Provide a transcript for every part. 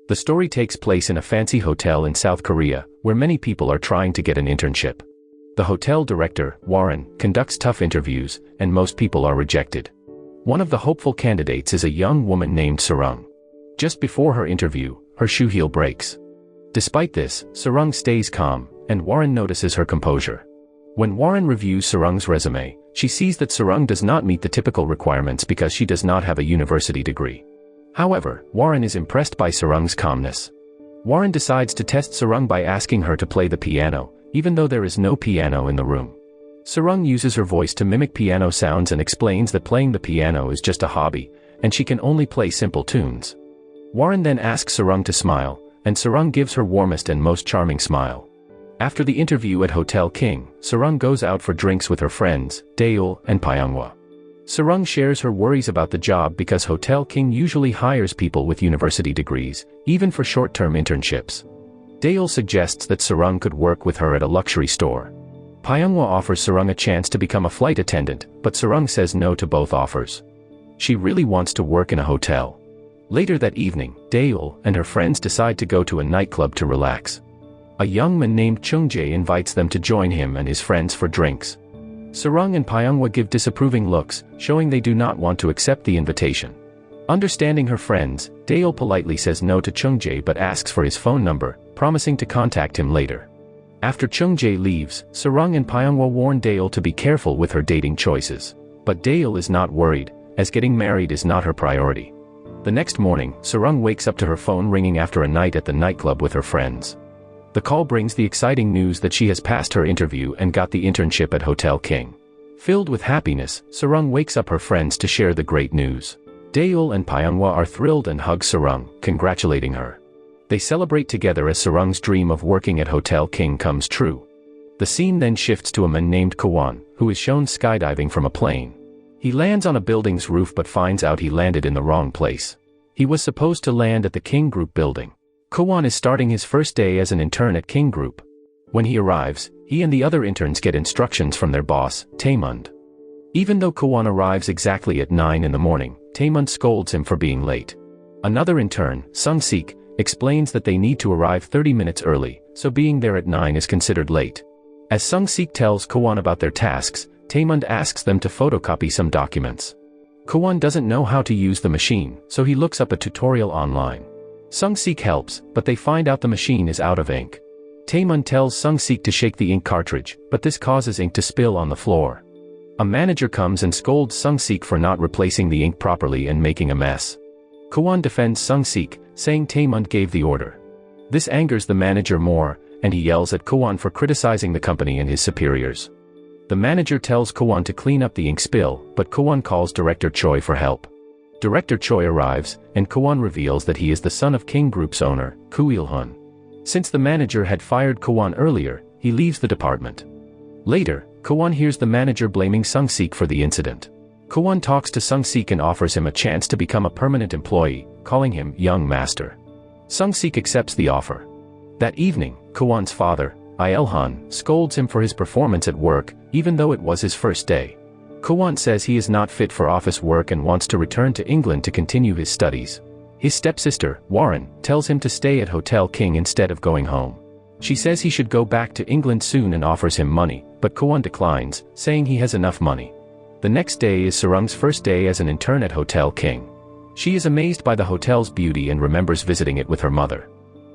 The story takes place in a fancy hotel in South Korea, where many people are trying to get an internship. The hotel director, Warren, conducts tough interviews, and most people are rejected. One of the hopeful candidates is a young woman named Sarang. Just before her interview, her shoe heel breaks. Despite this, Sarang stays calm, and Warren notices her composure. When Warren reviews Sarang's resume, she sees that Sarang does not meet the typical requirements because she does not have a university degree. However, Warren is impressed by Sarang's calmness. Warren decides to test Sarang by asking her to play the piano, even though there is no piano in the room. Sarang uses her voice to mimic piano sounds and explains that playing the piano is just a hobby, and she can only play simple tunes. Warren then asks Sarang to smile, and Sarang gives her warmest and most charming smile. After the interview at Hotel King, Sarang goes out for drinks with her friends, Daeul and Pyonghwa. Sarang shares her worries about the job because Hotel King usually hires people with university degrees, even for short-term internships. Daeul suggests that Sarang could work with her at a luxury store. Pyonghwa offers Sarang a chance to become a flight attendant, but Sarang says no to both offers. She really wants to work in a hotel. Later that evening, Daeul and her friends decide to go to a nightclub to relax. A young man named Chung-jae invites them to join him and his friends for drinks. Sarang and Pyonghwa give disapproving looks, showing they do not want to accept the invitation. Understanding her friends, Daeul politely says no to Chung-jae but asks for his phone number, promising to contact him later. After Chung-jae leaves, Sarang and Pyonghwa warn Daeul to be careful with her dating choices. But Daeul is not worried, as getting married is not her priority. The next morning, Sarang wakes up to her phone ringing after a night at the nightclub with her friends. The call brings the exciting news that she has passed her interview and got the internship at Hotel King. Filled with happiness, Sarang wakes up her friends to share the great news. Daeul and Pyonghwa are thrilled and hug Sarang, congratulating her. They celebrate together as Sarang's dream of working at Hotel King comes true. The scene then shifts to a man named Kowan, who is shown skydiving from a plane. He lands on a building's roof but finds out he landed in the wrong place. He was supposed to land at the King Group building. Kowan is starting his first day as an intern at King Group. When he arrives, he and the other interns get instructions from their boss, Taemund. Even though Kowan arrives exactly at 9 in the morning, Taemund scolds him for being late. Another intern, Sung-sik, explains that they need to arrive 30 minutes early, so being there at 9 is considered late. As Sung-sik tells Kowan about their tasks, Taemund asks them to photocopy some documents. Kowan doesn't know how to use the machine, so he looks up a tutorial online. Sung-sik helps, but they find out the machine is out of ink. Taemund tells Sung-sik to shake the ink cartridge, but this causes ink to spill on the floor. A manager comes and scolds Sung-sik for not replacing the ink properly and making a mess. Kowan defends Sung-sik, saying Taemund gave the order. This angers the manager more, and he yells at Kowan for criticizing the company and his superiors. The manager tells Kowan to clean up the ink spill, but Kowan calls Director Choi for help. Director Choi arrives, and Kowan reveals that he is the son of King Group's owner, Koo Il-hun. Since the manager had fired Kowan earlier, he leaves the department. Later, Kowan hears the manager blaming Sung-sik for the incident. Kowan talks to Sung-sik and offers him a chance to become a permanent employee, calling him young master. Sung-sik accepts the offer. That evening, Kowan's father, Il-hun, scolds him for his performance at work, even though it was his first day. Kowan says he is not fit for office work and wants to return to England to continue his studies. His stepsister, Warren, tells him to stay at Hotel King instead of going home. She says he should go back to England soon and offers him money, but Kowan declines, saying he has enough money. The next day is Sarang's first day as an intern at Hotel King. She is amazed by the hotel's beauty and remembers visiting it with her mother.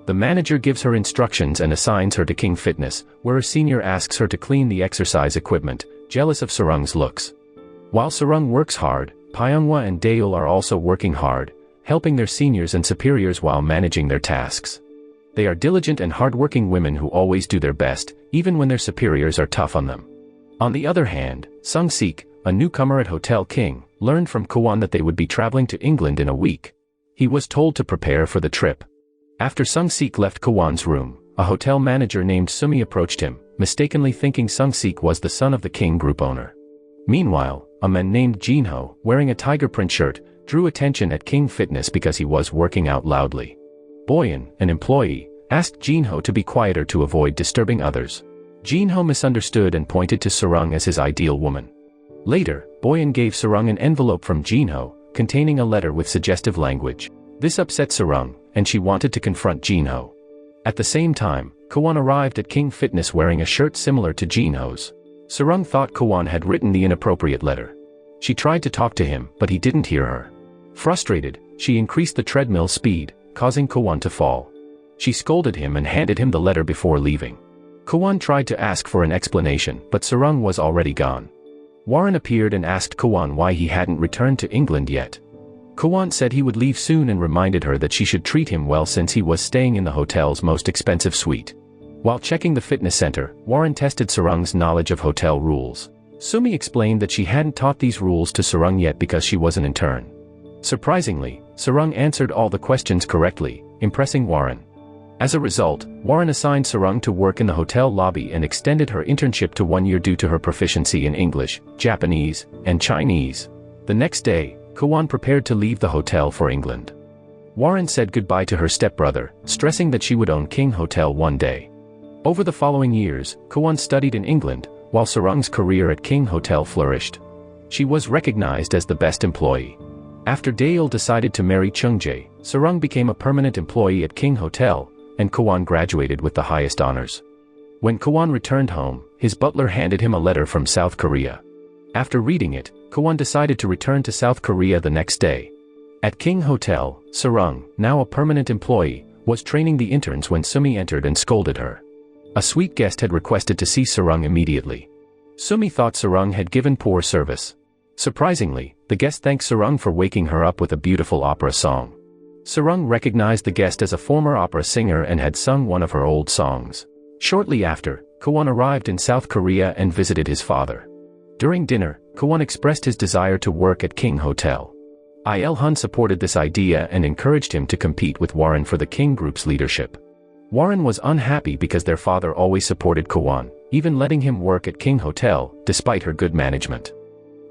The manager gives her instructions and assigns her to King Fitness, where a senior asks her to clean the exercise equipment, jealous of Sarang's looks. While Sarang works hard, Pyonghwa and Daeul are also working hard, helping their seniors and superiors while managing their tasks. They are diligent and hardworking women who always do their best, even when their superiors are tough on them. On the other hand, Sung-sik, a newcomer at Hotel King, learned from Kowan that they would be traveling to England in a week. He was told to prepare for the trip. After Sung-sik left Kowan's room, a hotel manager named Sumi approached him, mistakenly thinking Sung-sik was the son of the King Group owner. Meanwhile, a man named Jinho, wearing a tiger print shirt, drew attention at King Fitness because he was working out loudly. Boyan, an employee, asked Jinho to be quieter to avoid disturbing others. Jinho misunderstood and pointed to Sarang as his ideal woman. Later, Boyan gave Sarang an envelope from Jinho, containing a letter with suggestive language. This upset Sarang, and she wanted to confront Jinho. At the same time, Kowan arrived at King Fitness wearing a shirt similar to Jinho's. Sarang thought Kowan had written the inappropriate letter. She tried to talk to him, but he didn't hear her. Frustrated, she increased the treadmill speed, causing Kowan to fall. She scolded him and handed him the letter before leaving. Kowan tried to ask for an explanation, but Sarang was already gone. Warren appeared and asked Kowan why he hadn't returned to England yet. Kowan said he would leave soon and reminded her that she should treat him well since he was staying in the hotel's most expensive suite. While checking the fitness center, Warren tested Sarang's knowledge of hotel rules. Sumi explained that she hadn't taught these rules to Sarang yet because she was an intern. Surprisingly, Sarang answered all the questions correctly, impressing Warren. As a result, Warren assigned Sarang to work in the hotel lobby and extended her internship to 1 year due to her proficiency in English, Japanese, and Chinese. The next day, Kowan prepared to leave the hotel for England. Warren said goodbye to her stepbrother, stressing that she would own King Hotel one day. Over the following years, Kowan studied in England, while Sarang's career at King Hotel flourished. She was recognized as the best employee. After Dale decided to marry Chungjae, Sarang became a permanent employee at King Hotel, and Kowan graduated with the highest honors. When Kowan returned home, his butler handed him a letter from South Korea. After reading it, Kowan decided to return to South Korea the next day. At King Hotel, Sarang, now a permanent employee, was training the interns when Sumi entered and scolded her. A sweet guest had requested to see Sarang immediately. Sumi thought Sarang had given poor service. Surprisingly, the guest thanked Sarang for waking her up with a beautiful opera song. Sarang recognized the guest as a former opera singer and had sung one of her old songs. Shortly after, Kowan arrived in South Korea and visited his father. During dinner, Kowan expressed his desire to work at King Hotel. Il-hun supported this idea and encouraged him to compete with Warren for the King Group's leadership. Warren was unhappy because their father always supported Kowan, even letting him work at King Hotel, despite her good management.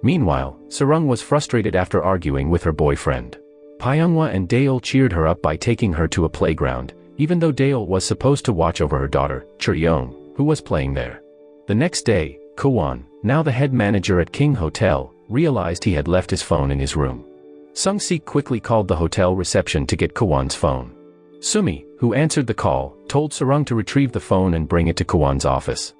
Meanwhile, Sarang was frustrated after arguing with her boyfriend. Pyungwa and Dale cheered her up by taking her to a playground, even though Dale was supposed to watch over her daughter, Cheryong, who was playing there. The next day, Kowan, now the head manager at King Hotel, realized he had left his phone in his room. Sung-sik quickly called the hotel reception to get Kowan's phone. Sumi, who answered the call, told Sarang to retrieve the phone and bring it to Kowan's office.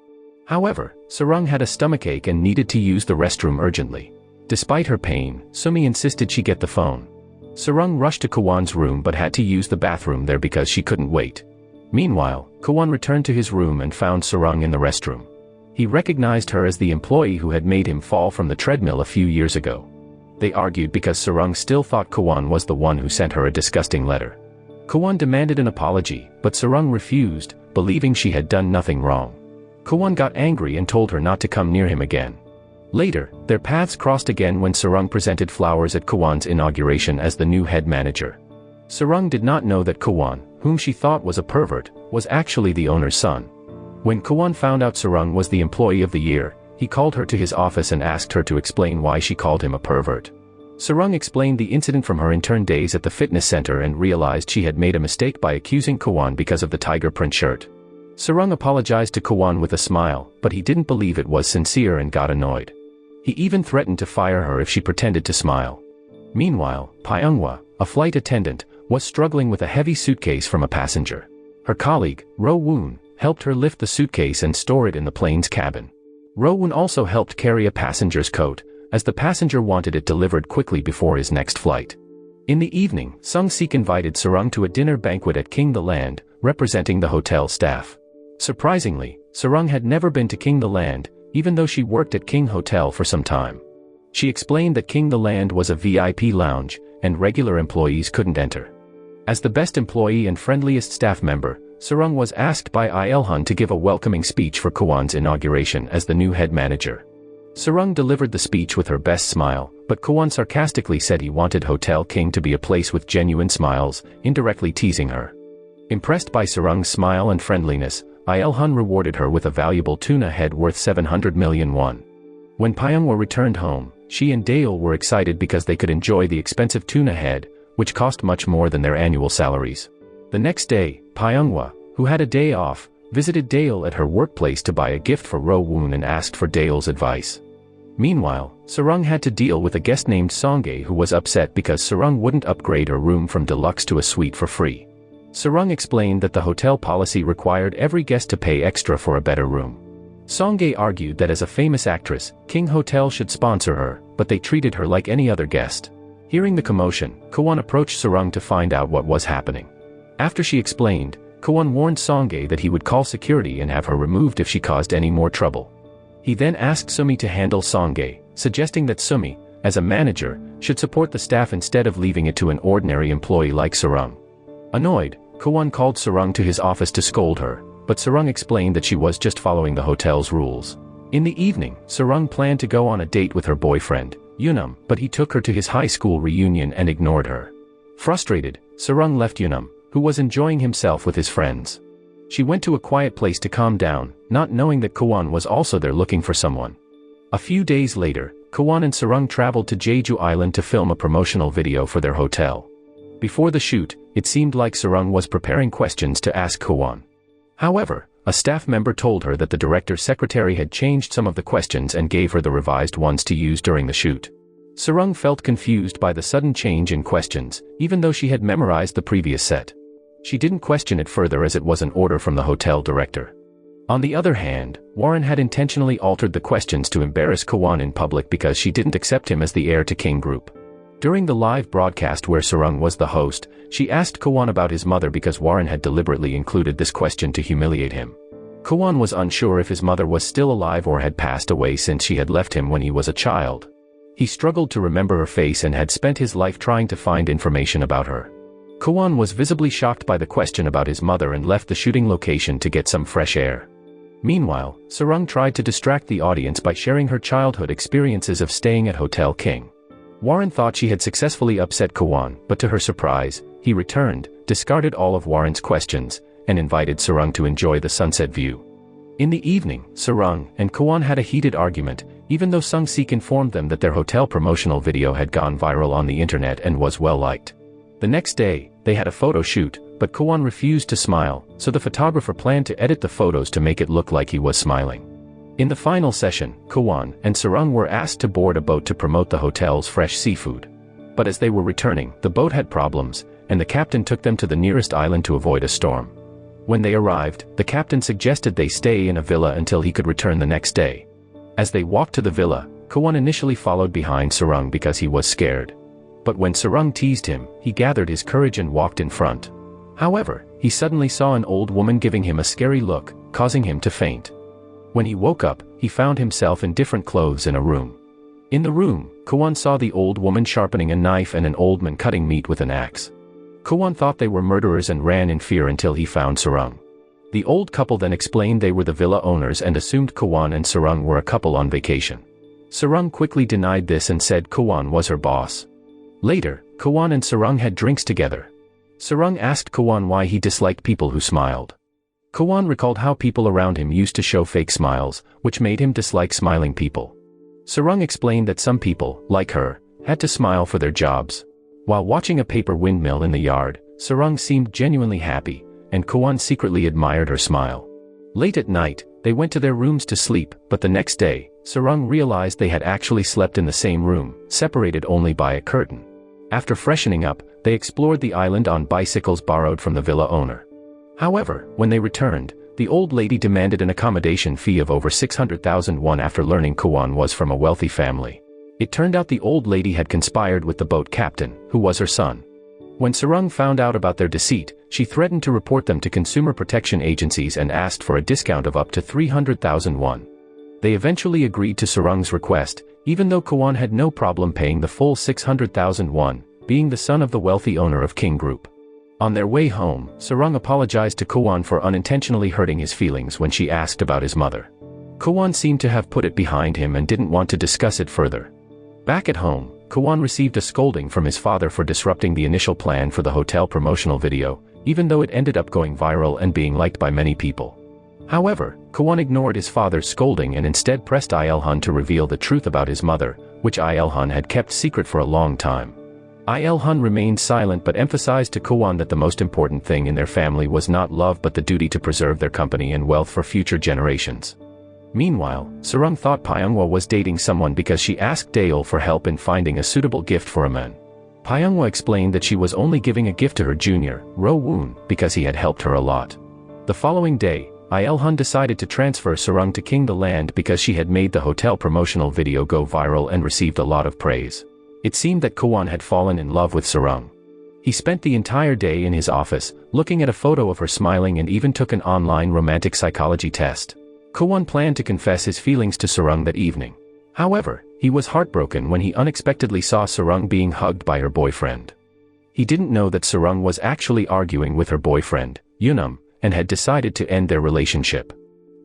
However, Sarang had a stomachache and needed to use the restroom urgently. Despite her pain, Sumi insisted she get the phone. Sarang rushed to Kowan's room but had to use the bathroom there because she couldn't wait. Meanwhile, Kowan returned to his room and found Sarang in the restroom. He recognized her as the employee who had made him fall from the treadmill a few years ago. They argued because Sarang still thought Kowan was the one who sent her a disgusting letter. Kowan demanded an apology, but Sarang refused, believing she had done nothing wrong. Kowan got angry and told her not to come near him again. Later, their paths crossed again when Sarang presented flowers at Kowan's inauguration as the new head manager. Sarang did not know that Kowan, whom she thought was a pervert, was actually the owner's son. When Kowan found out Sarang was the employee of the year, he called her to his office and asked her to explain why she called him a pervert. Sarang explained the incident from her intern days at the fitness center and realized she had made a mistake by accusing Kowan because of the tiger print shirt. Sarang apologized to Kowan with a smile, but he didn't believe it was sincere and got annoyed. He even threatened to fire her if she pretended to smile. Meanwhile, Pyungwa, a flight attendant, was struggling with a heavy suitcase from a passenger. Her colleague, Ro-woon, helped her lift the suitcase and store it in the plane's cabin. Ro-woon also helped carry a passenger's coat, as the passenger wanted it delivered quickly before his next flight. In the evening, Sung-sik invited Sarang to a dinner banquet at King the Land, representing the hotel staff. Surprisingly, Sarang had never been to King the Land, even though she worked at King Hotel for some time. She explained that King the Land was a VIP lounge, and regular employees couldn't enter. As the best employee and friendliest staff member, Sarang was asked by Il-hun to give a welcoming speech for Kowan's inauguration as the new head manager. Sarang delivered the speech with her best smile, but Kowan sarcastically said he wanted Hotel King to be a place with genuine smiles, indirectly teasing her. Impressed by Sarang's smile and friendliness, Il-hun rewarded her with a valuable tuna head worth 700 million won. When Pyungwa returned home, she and Dale were excited because they could enjoy the expensive tuna head, which cost much more than their annual salaries. The next day, Pyungwa, who had a day off, visited Dale at her workplace to buy a gift for Ro-woon and asked for Dale's advice. Meanwhile, Sarang had to deal with a guest named Songae who was upset because Sarang wouldn't upgrade her room from deluxe to a suite for free. Sarang explained that the hotel policy required every guest to pay extra for a better room. Songae argued that as a famous actress, King Hotel should sponsor her, but they treated her like any other guest. Hearing the commotion, Kowan approached Sarang to find out what was happening. After she explained, Kowan warned Songae that he would call security and have her removed if she caused any more trouble. He then asked Sumi to handle Songae, suggesting that Sumi, as a manager, should support the staff instead of leaving it to an ordinary employee like Sarang. Annoyed, Kowan called Sarang to his office to scold her, but Sarang explained that she was just following the hotel's rules. In the evening, Sarang planned to go on a date with her boyfriend, Yunam, but he took her to his high school reunion and ignored her. Frustrated, Sarang left Yunam, who was enjoying himself with his friends. She went to a quiet place to calm down, not knowing that Kowan was also there looking for someone. A few days later, Kowan and Sarang traveled to Jeju Island to film a promotional video for their hotel. Before the shoot, it seemed like Sarang was preparing questions to ask Kowan. However, a staff member told her that the director's secretary had changed some of the questions and gave her the revised ones to use during the shoot. Sarang felt confused by the sudden change in questions, even though she had memorized the previous set. She didn't question it further as it was an order from the hotel director. On the other hand, Warren had intentionally altered the questions to embarrass Kowan in public because she didn't accept him as the heir to King Group. During the live broadcast where Sarang was the host, she asked Kowan about his mother because Warren had deliberately included this question to humiliate him. Kowan was unsure if his mother was still alive or had passed away since she had left him when he was a child. He struggled to remember her face and had spent his life trying to find information about her. Kowan was visibly shocked by the question about his mother and left the shooting location to get some fresh air. Meanwhile, Sarang tried to distract the audience by sharing her childhood experiences of staying at Hotel King. Warren thought she had successfully upset Kowan, but to her surprise, he returned, discarded all of Warren's questions, and invited Sarang to enjoy the sunset view. In the evening, Sarang and Kowan had a heated argument, even though Sung-sik informed them that their hotel promotional video had gone viral on the internet and was well liked. The next day, they had a photo shoot, but Kowan refused to smile, so the photographer planned to edit the photos to make it look like he was smiling. In the final session, Kowan and Sarang were asked to board a boat to promote the hotel's fresh seafood. But as they were returning, the boat had problems, and the captain took them to the nearest island to avoid a storm. When they arrived, the captain suggested they stay in a villa until he could return the next day. As they walked to the villa, Kowan initially followed behind Sarang because he was scared. But when Sarang teased him, he gathered his courage and walked in front. However, he suddenly saw an old woman giving him a scary look, causing him to faint. When he woke up, he found himself in different clothes in a room. In the room, Kowan saw the old woman sharpening a knife and an old man cutting meat with an axe. Kowan thought they were murderers and ran in fear until he found Sarang. The old couple then explained they were the villa owners and assumed Kowan and Sarang were a couple on vacation. Sarang quickly denied this and said Kowan was her boss. Later, Kowan and Sarang had drinks together. Sarang asked Kowan why he disliked people who smiled. Kowan recalled how people around him used to show fake smiles, which made him dislike smiling people. Sarang explained that some people, like her, had to smile for their jobs. While watching a paper windmill in the yard, Sarang seemed genuinely happy, and Kowan secretly admired her smile. Late at night, they went to their rooms to sleep, but the next day, Sarang realized they had actually slept in the same room, separated only by a curtain. After freshening up, they explored the island on bicycles borrowed from the villa owner. However, when they returned, the old lady demanded an accommodation fee of over 600,000 won after learning Kowan was from a wealthy family. It turned out the old lady had conspired with the boat captain, who was her son. When Sarang found out about their deceit, she threatened to report them to consumer protection agencies and asked for a discount of up to 300,000 won. They eventually agreed to Sarang's request, even though Kowan had no problem paying the full 600,000 won, being the son of the wealthy owner of King Group. On their way home, Sarang apologized to Kowan for unintentionally hurting his feelings when she asked about his mother. Kowan seemed to have put it behind him and didn't want to discuss it further. Back at home, Kowan received a scolding from his father for disrupting the initial plan for the hotel promotional video, even though it ended up going viral and being liked by many people. However, Kowan ignored his father's scolding and instead pressed Il-hun to reveal the truth about his mother, which Il-hun had kept secret for a long time. Il-hun remained silent but emphasized to Kowan that the most important thing in their family was not love but the duty to preserve their company and wealth for future generations. Meanwhile, Sarang thought Pyungwa was dating someone because she asked Daeol for help in finding a suitable gift for a man. Pyungwa explained that she was only giving a gift to her junior, Ro Woon, because he had helped her a lot. The following day, Il-hun decided to transfer Sarang to King the Land because she had made the hotel promotional video go viral and received a lot of praise. It seemed that Kowan had fallen in love with Sarang. He spent the entire day in his office, looking at a photo of her smiling, and even took an online romantic psychology test. Kowan planned to confess his feelings to Sarang that evening. However, he was heartbroken when he unexpectedly saw Sarang being hugged by her boyfriend. He didn't know that Sarang was actually arguing with her boyfriend, Yunam, and had decided to end their relationship.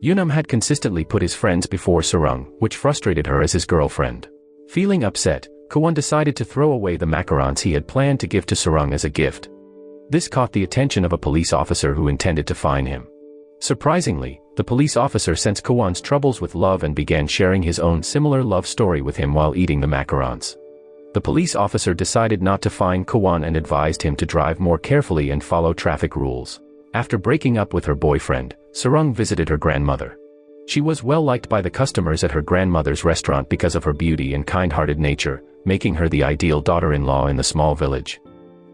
Yunam had consistently put his friends before Sarang, which frustrated her as his girlfriend. Feeling upset, Kowan decided to throw away the macarons he had planned to give to Sarang as a gift. This caught the attention of a police officer who intended to fine him. Surprisingly, the police officer sensed Kowan's troubles with love and began sharing his own similar love story with him while eating the macarons. The police officer decided not to fine Kowan and advised him to drive more carefully and follow traffic rules. After breaking up with her boyfriend, Sarang visited her grandmother. She was well liked by the customers at her grandmother's restaurant because of her beauty and kind-hearted nature, making her the ideal daughter-in-law in the small village.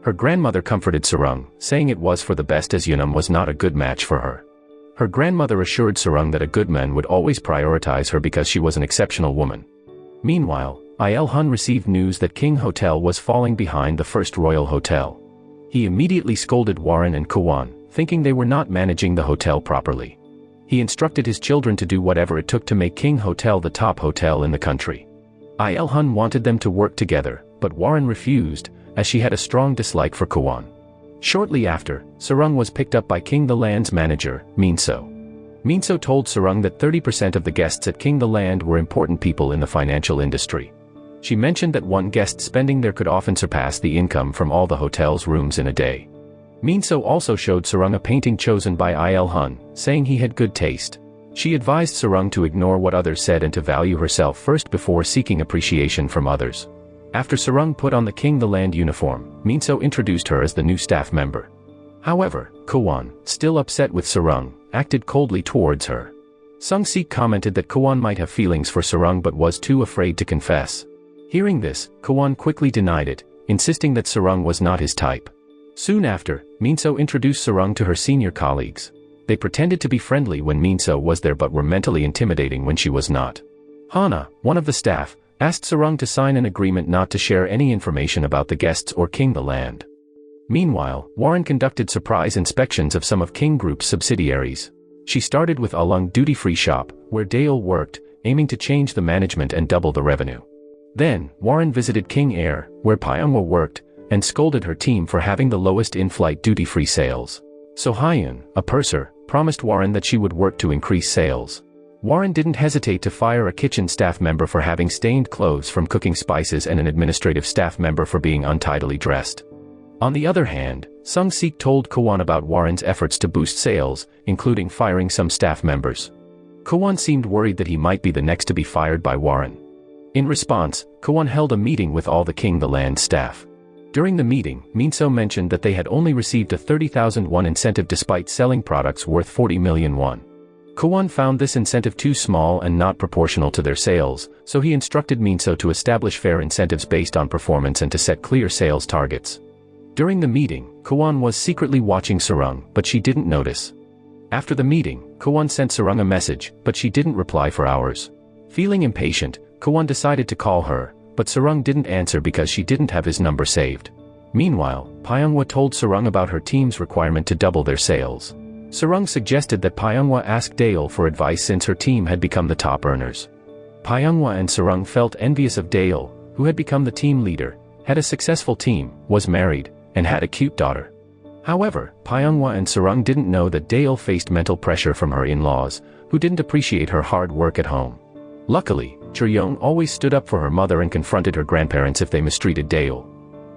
Her grandmother comforted Sarang, saying it was for the best as Yunam was not a good match for her. Her grandmother assured Sarang that a good man would always prioritize her because she was an exceptional woman. Meanwhile, Il-hun received news that King Hotel was falling behind the first royal hotel. He immediately scolded Warren and Kowan, thinking they were not managing the hotel properly. He instructed his children to do whatever it took to make King Hotel the top hotel in the country. Il-hun wanted them to work together, but Warren refused, as she had a strong dislike for Kowan. Shortly after, Sarang was picked up by King the Land's manager, Minso. Minso told Sarang that 30% of the guests at King the Land were important people in the financial industry. She mentioned that one guest spending there could often surpass the income from all the hotel's rooms in a day. Minso also showed Sarang a painting chosen by Il-hun, saying he had good taste. She advised Sarang to ignore what others said and to value herself first before seeking appreciation from others. After Sarang put on the King the Land uniform, Minso introduced her as the new staff member. However, Kowan, still upset with Sarang, acted coldly towards her. Sung-sik commented that Kowan might have feelings for Sarang but was too afraid to confess. Hearing this, Kowan quickly denied it, insisting that Sarang was not his type. Soon after, Minso introduced Sarang to her senior colleagues. They pretended to be friendly when Minso was there but were mentally intimidating when she was not. Hana, one of the staff, asked Sarang to sign an agreement not to share any information about the guests or King the Land. Meanwhile, Warren conducted surprise inspections of some of King Group's subsidiaries. She started with Alung duty-free shop, where Daeol worked, aiming to change the management and double the revenue. Then, Warren visited King Heir, where Pyungwa worked, and scolded her team for having the lowest in-flight duty-free sales. So Hyun, a purser, promised Warren that she would work to increase sales. Warren didn't hesitate to fire a kitchen staff member for having stained clothes from cooking spices and an administrative staff member for being untidily dressed. On the other hand, Sung-sik told Kowan about Warren's efforts to boost sales, including firing some staff members. Kowan seemed worried that he might be the next to be fired by Warren. In response, Kowan held a meeting with all the King the Land staff. During the meeting, Minso mentioned that they had only received a 30,000 won incentive despite selling products worth 40 million won. Kowan found this incentive too small and not proportional to their sales, so he instructed Minso to establish fair incentives based on performance and to set clear sales targets. During the meeting, Kowan was secretly watching Sarang, but she didn't notice. After the meeting, Kowan sent Sarang a message, but she didn't reply for hours. Feeling impatient, Kowan decided to call her, but Sarang didn't answer because she didn't have his number saved. Meanwhile, Pyungwa told Sarang about her team's requirement to double their sales. Sarang suggested that Pyungwa ask Daeol for advice since her team had become the top earners. Pyungwa and Sarang felt envious of Daeol, who had become the team leader, had a successful team, was married, and had a cute daughter. However, Pyungwa and Sarang didn't know that Daeol faced mental pressure from her in-laws, who didn't appreciate her hard work at home. Luckily, Cheryong always stood up for her mother and confronted her grandparents if they mistreated Daeol.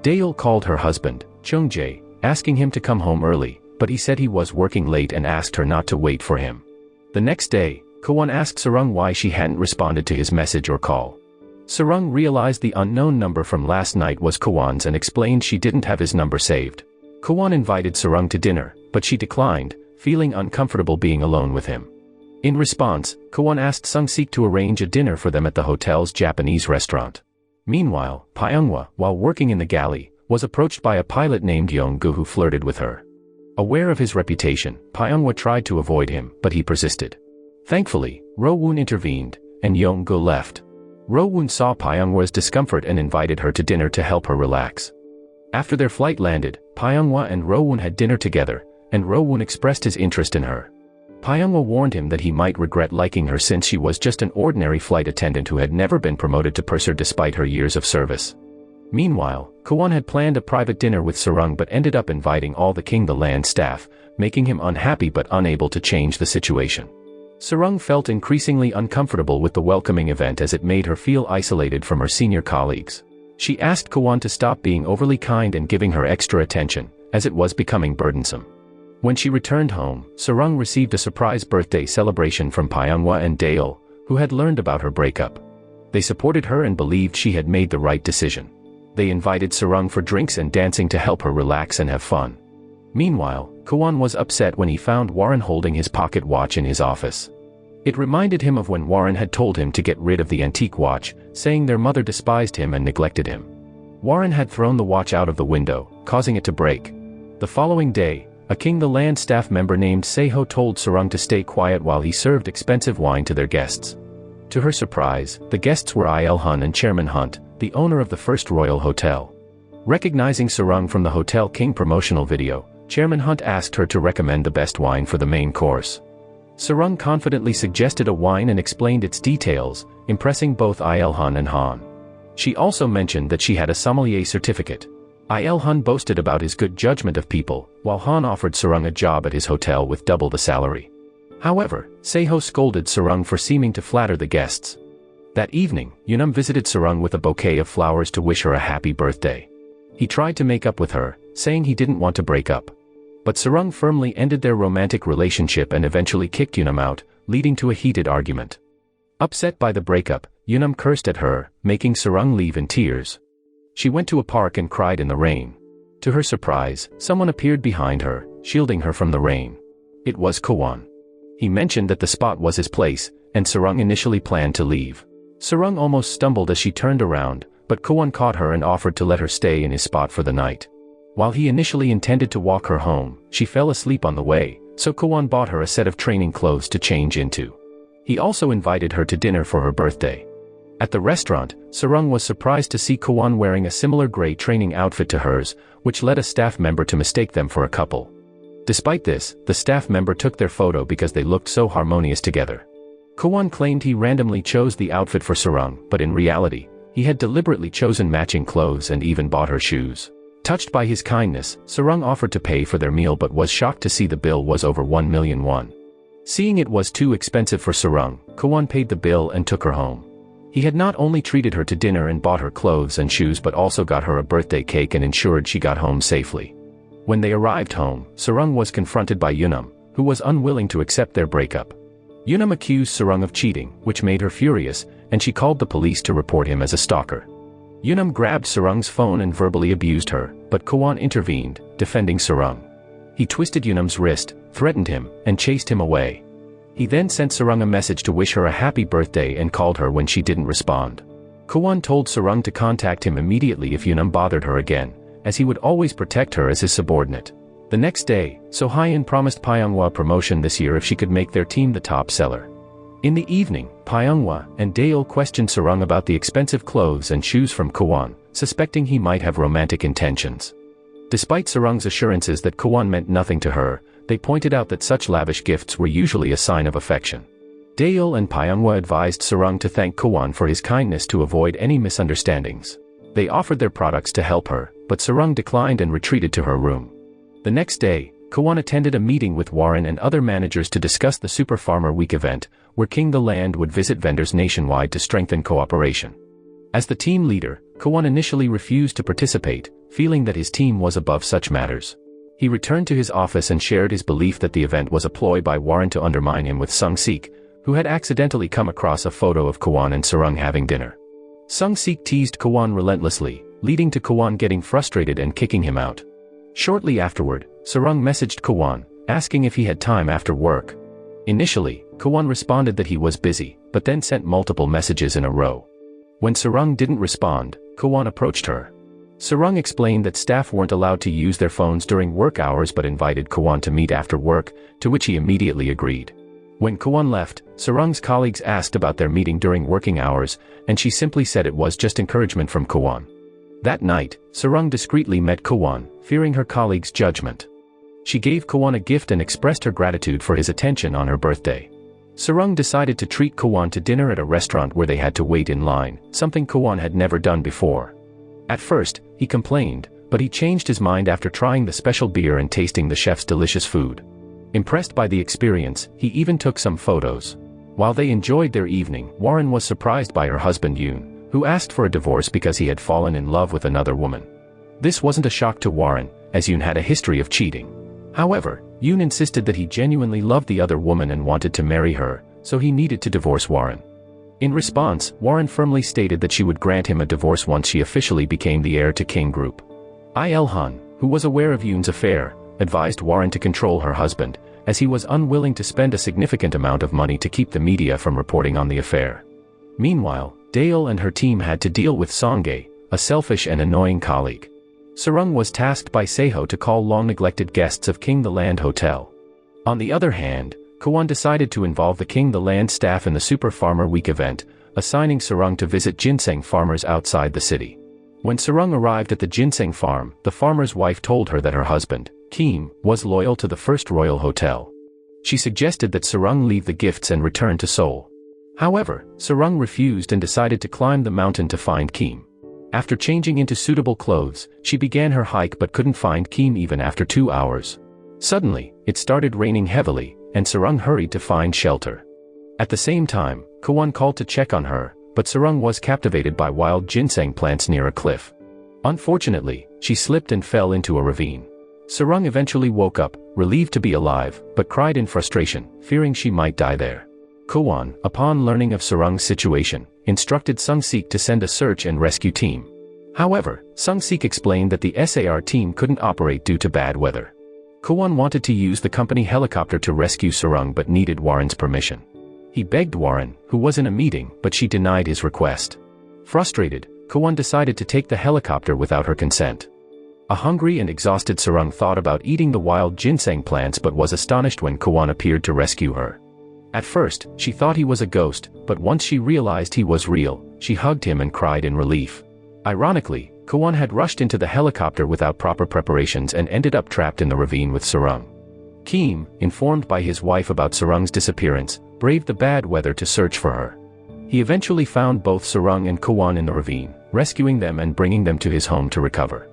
Daeol called her husband, Cheongjae, asking him to come home early, but he said he was working late and asked her not to wait for him. The next day, Kowan asked Sarang why she hadn't responded to his message or call. Sarang realized the unknown number from last night was Kowan's and explained she didn't have his number saved. Kowan invited Sarang to dinner, but she declined, feeling uncomfortable being alone with him. In response, Kowan asked Sung-sik to arrange a dinner for them at the hotel's Japanese restaurant. Meanwhile, Pyonghwa, while working in the galley, was approached by a pilot named Yong-gu who flirted with her. Aware of his reputation, Pyonghwa tried to avoid him, but he persisted. Thankfully, Ro-woon intervened, and Yong-gu left. Ro-woon saw Pyonghwa's discomfort and invited her to dinner to help her relax. After their flight landed, Pyonghwa and Ro-woon had dinner together, and Ro-woon expressed his interest in her. Pyonghwa warned him that he might regret liking her since she was just an ordinary flight attendant who had never been promoted to purser despite her years of service. Meanwhile, Kowan had planned a private dinner with Sarang but ended up inviting all the King the Land staff, making him unhappy but unable to change the situation. Sarang felt increasingly uncomfortable with the welcoming event as it made her feel isolated from her senior colleagues. She asked Kowan to stop being overly kind and giving her extra attention, as it was becoming burdensome. When she returned home, Sarang received a surprise birthday celebration from Pyonghwa and Daeol, who had learned about her breakup. They supported her and believed she had made the right decision. They invited Sarang for drinks and dancing to help her relax and have fun. Meanwhile, Kowan was upset when he found Warren holding his pocket watch in his office. It reminded him of when Warren had told him to get rid of the antique watch, saying their mother despised him and neglected him. Warren had thrown the watch out of the window, causing it to break. The following day, a King the Land staff member named Seho told Sarang to stay quiet while he served expensive wine to their guests. To her surprise, the guests were Il Hun and Chairman Hunt, the owner of the first royal hotel. Recognizing Sarang from the Hotel King promotional video, Chairman Hunt asked her to recommend the best wine for the main course. Sarang confidently suggested a wine and explained its details, impressing both Il Hun and Han. She also mentioned that she had a sommelier certificate. Il Hun boasted about his good judgment of people, while Han offered Sarang a job at his hotel with double the salary. However, Seho scolded Sarang for seeming to flatter the guests. That evening, Yunam visited Sarang with a bouquet of flowers to wish her a happy birthday. He tried to make up with her, saying he didn't want to break up. But Sarang firmly ended their romantic relationship and eventually kicked Yunam out, leading to a heated argument. Upset by the breakup, Yunam cursed at her, making Sarang leave in tears. She went to a park and cried in the rain. To her surprise, someone appeared behind her, shielding her from the rain. It was Kowan. He mentioned that the spot was his place, and Sarang initially planned to leave. Sarang almost stumbled as she turned around, but Kowan caught her and offered to let her stay in his spot for the night. While he initially intended to walk her home, she fell asleep on the way, so Kowan bought her a set of training clothes to change into. He also invited her to dinner for her birthday. At the restaurant, Sarang was surprised to see Kowan wearing a similar gray training outfit to hers, which led a staff member to mistake them for a couple. Despite this, the staff member took their photo because they looked so harmonious together. Kowan claimed he randomly chose the outfit for Sarang, but in reality, he had deliberately chosen matching clothes and even bought her shoes. Touched by his kindness, Sarang offered to pay for their meal but was shocked to see the bill was over 1 million won. Seeing it was too expensive for Sarang, Kowan paid the bill and took her home. He had not only treated her to dinner and bought her clothes and shoes but also got her a birthday cake and ensured she got home safely. When they arrived home, Sarang was confronted by Yunam, who was unwilling to accept their breakup. Yunam accused Sarang of cheating, which made her furious, and she called the police to report him as a stalker. Yunam grabbed Sarang's phone and verbally abused her, but Kowan intervened, defending Sarang. He twisted Yunam's wrist, threatened him, and chased him away. He then sent Sarang a message to wish her a happy birthday and called her when she didn't respond. Kowan told Sarang to contact him immediately if Yunam bothered her again, as he would always protect her as his subordinate. The next day, Sohyun promised Pyonghwa a promotion this year if she could make their team the top seller. In the evening, Pyonghwa and Daeol questioned Sarang about the expensive clothes and shoes from Kowan, suspecting he might have romantic intentions. Despite Sarang's assurances that Kowan meant nothing to her, they pointed out that such lavish gifts were usually a sign of affection. Daeol and Pyonghwa advised Sarang to thank Kowan for his kindness to avoid any misunderstandings. They offered their products to help her, but Sarang declined and retreated to her room. The next day, Kowan attended a meeting with Warren and other managers to discuss the Super Farmer Week event, where King the Land would visit vendors nationwide to strengthen cooperation. As the team leader, Kowan initially refused to participate, feeling that his team was above such matters. He returned to his office and shared his belief that the event was a ploy by Warren to undermine him with Sung-sik, who had accidentally come across a photo of Kowan and Sarang having dinner. Sung-sik teased Kowan relentlessly, leading to Kowan getting frustrated and kicking him out. Shortly afterward, Sarang messaged Kowan, asking if he had time after work. Initially, Kowan responded that he was busy, but then sent multiple messages in a row. When Sarang didn't respond, Kowan approached her. Sarang explained that staff weren't allowed to use their phones during work hours but invited Kowan to meet after work, to which he immediately agreed. When Kowan left, Sarang's colleagues asked about their meeting during working hours, and she simply said it was just encouragement from Kowan. That night, Sarang discreetly met Kowan, fearing her colleagues' judgment. She gave Kowan a gift and expressed her gratitude for his attention on her birthday. Sarang decided to treat Kowan to dinner at a restaurant where they had to wait in line, something Kowan had never done before. At first, he complained, but he changed his mind after trying the special beer and tasting the chef's delicious food. Impressed by the experience, he even took some photos. While they enjoyed their evening, Warren was surprised by her husband Yoon, who asked for a divorce because he had fallen in love with another woman. This wasn't a shock to Warren, as Yoon had a history of cheating. However, Yoon insisted that he genuinely loved the other woman and wanted to marry her, so he needed to divorce Warren. In response, Warren firmly stated that she would grant him a divorce once she officially became the heir to King Group. Il-hun, who was aware of Yoon's affair, advised Warren to control her husband, as he was unwilling to spend a significant amount of money to keep the media from reporting on the affair. Meanwhile, Dale and her team had to deal with Songhae, a selfish and annoying colleague. Sarang was tasked by Seho to call long-neglected guests of King the Land Hotel. On the other hand, Kowan decided to involve the King the Land staff in the Super Farmer Week event, assigning Sarang to visit ginseng farmers outside the city. When Sarang arrived at the ginseng farm, the farmer's wife told her that her husband, Kim, was loyal to the First Royal Hotel. She suggested that Sarang leave the gifts and return to Seoul. However, Sarang refused and decided to climb the mountain to find Kim. After changing into suitable clothes, she began her hike but couldn't find Kim even after 2 hours. Suddenly, it started raining heavily, and Sarang hurried to find shelter. At the same time, Kowan called to check on her, but Sarang was captivated by wild ginseng plants near a cliff. Unfortunately, she slipped and fell into a ravine. Sarang eventually woke up, relieved to be alive, but cried in frustration, fearing she might die there. Kowan, upon learning of Sarang's situation, instructed Sung-sik to send a search and rescue team. However, Sung-sik explained that the SAR team couldn't operate due to bad weather. Kowan wanted to use the company helicopter to rescue Sarang but needed Warren's permission. He begged Warren, who was in a meeting, but she denied his request. Frustrated, Kowan decided to take the helicopter without her consent. A hungry and exhausted Sarang thought about eating the wild ginseng plants but was astonished when Kowan appeared to rescue her. At first, she thought he was a ghost, but once she realized he was real, she hugged him and cried in relief. Ironically, Kowan had rushed into the helicopter without proper preparations and ended up trapped in the ravine with Sarang. Kim, informed by his wife about Sarang's disappearance, braved the bad weather to search for her. He eventually found both Sarang and Kowan in the ravine, rescuing them and bringing them to his home to recover.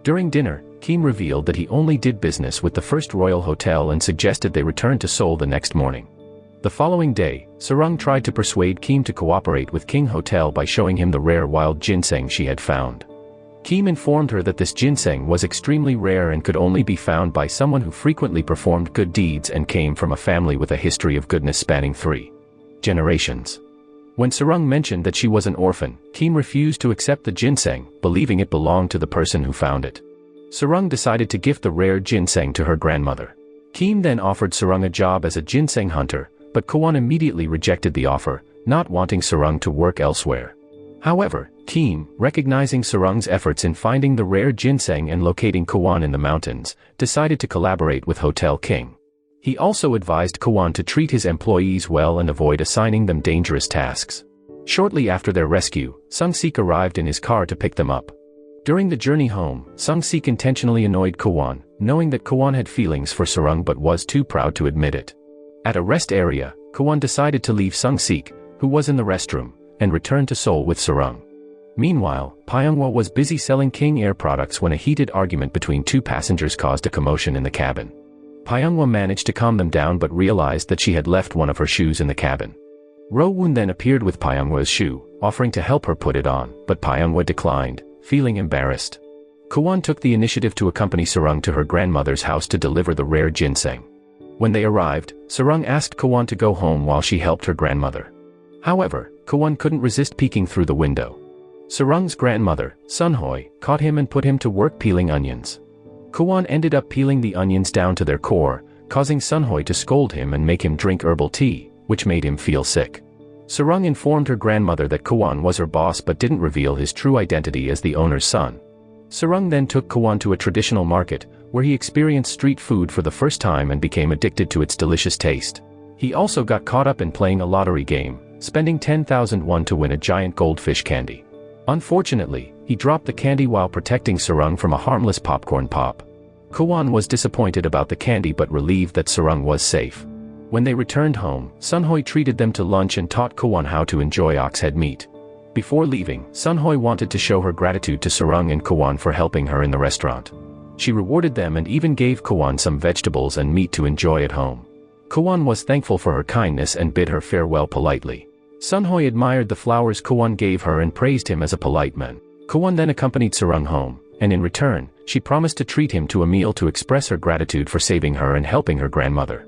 During dinner, Kim revealed that he only did business with the First Royal Hotel and suggested they return to Seoul the next morning. The following day, Sarang tried to persuade Kim to cooperate with King Hotel by showing him the rare wild ginseng she had found. Kim informed her that this ginseng was extremely rare and could only be found by someone who frequently performed good deeds and came from a family with a history of goodness spanning 3 generations. When Sarang mentioned that she was an orphan, Kim refused to accept the ginseng, believing it belonged to the person who found it. Sarang decided to gift the rare ginseng to her grandmother. Kim then offered Sarang a job as a ginseng hunter, but Kowan immediately rejected the offer, not wanting Sarang to work elsewhere. However, Kim, recognizing Sarang's efforts in finding the rare ginseng and locating Kowan in the mountains, decided to collaborate with Hotel King. He also advised Kowan to treat his employees well and avoid assigning them dangerous tasks. Shortly after their rescue, Sung-sik arrived in his car to pick them up. During the journey home, Sung-sik intentionally annoyed Kowan, knowing that Kowan had feelings for Sarang but was too proud to admit it. At a rest area, Kowan decided to leave Sung-sik, who was in the restroom, and return to Seoul with Sarang. Meanwhile, Pyonghwa was busy selling King Air products when a heated argument between 2 passengers caused a commotion in the cabin. Pyonghwa managed to calm them down but realized that she had left one of her shoes in the cabin. Ro-woon then appeared with Pyonghwa's shoe, offering to help her put it on, but Pyonghwa declined, feeling embarrassed. Kowan took the initiative to accompany Sarang to her grandmother's house to deliver the rare ginseng. When they arrived, Sarang asked Kowan to go home while she helped her grandmother. However, Kowan couldn't resist peeking through the window. Sarang's grandmother, Sunhoy, caught him and put him to work peeling onions. Kowan ended up peeling the onions down to their core, causing Sunhoy to scold him and make him drink herbal tea, which made him feel sick. Sarang informed her grandmother that Kowan was her boss but didn't reveal his true identity as the owner's son. Sarang then took Kowan to a traditional market, where he experienced street food for the first time and became addicted to its delicious taste. He also got caught up in playing a lottery game, spending 10,000 won to win a giant goldfish candy. Unfortunately, he dropped the candy while protecting Sarang from a harmless popcorn pop. Kowan was disappointed about the candy but relieved that Sarang was safe. When they returned home, Sunhoy treated them to lunch and taught Kowan how to enjoy oxhead meat. Before leaving, Sunhoy wanted to show her gratitude to Sarang and Kowan for helping her in the restaurant. She rewarded them and even gave Kowan some vegetables and meat to enjoy at home. Kowan was thankful for her kindness and bid her farewell politely. Sunhoy admired the flowers Kowan gave her and praised him as a polite man. Kowan then accompanied Sarang home, and in return, she promised to treat him to a meal to express her gratitude for saving her and helping her grandmother.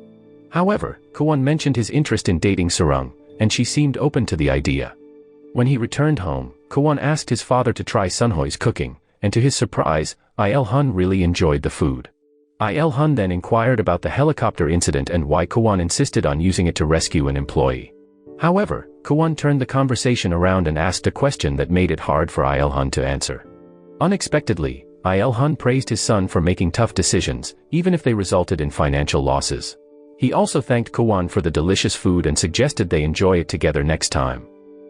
However, Kowan mentioned his interest in dating Sarang, and she seemed open to the idea. When he returned home, Kowan asked his father to try Sunhoy's cooking, and to his surprise, Il-hun really enjoyed the food. Il-hun then inquired about the helicopter incident and why Kowan insisted on using it to rescue an employee. However, Kowan turned the conversation around and asked a question that made it hard for Il-hun to answer. Unexpectedly, Il-hun praised his son for making tough decisions, even if they resulted in financial losses. He also thanked Kowan for the delicious food and suggested they enjoy it together next time.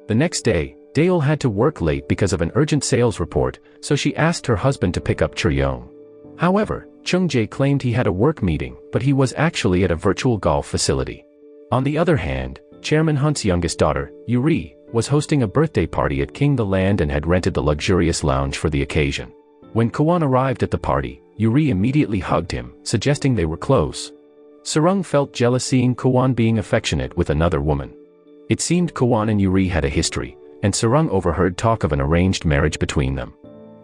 The next day, Daeol had to work late because of an urgent sales report, so she asked her husband to pick up Cheryong. However, Chung-jae claimed he had a work meeting, but he was actually at a virtual golf facility. On the other hand, Chairman Hunt's youngest daughter, Yuri, was hosting a birthday party at King the Land and had rented the luxurious lounge for the occasion. When Kowan arrived at the party, Yuri immediately hugged him, suggesting they were close. Sarang felt jealous seeing Kowan being affectionate with another woman. It seemed Kowan and Yuri had a history, and Sarang overheard talk of an arranged marriage between them.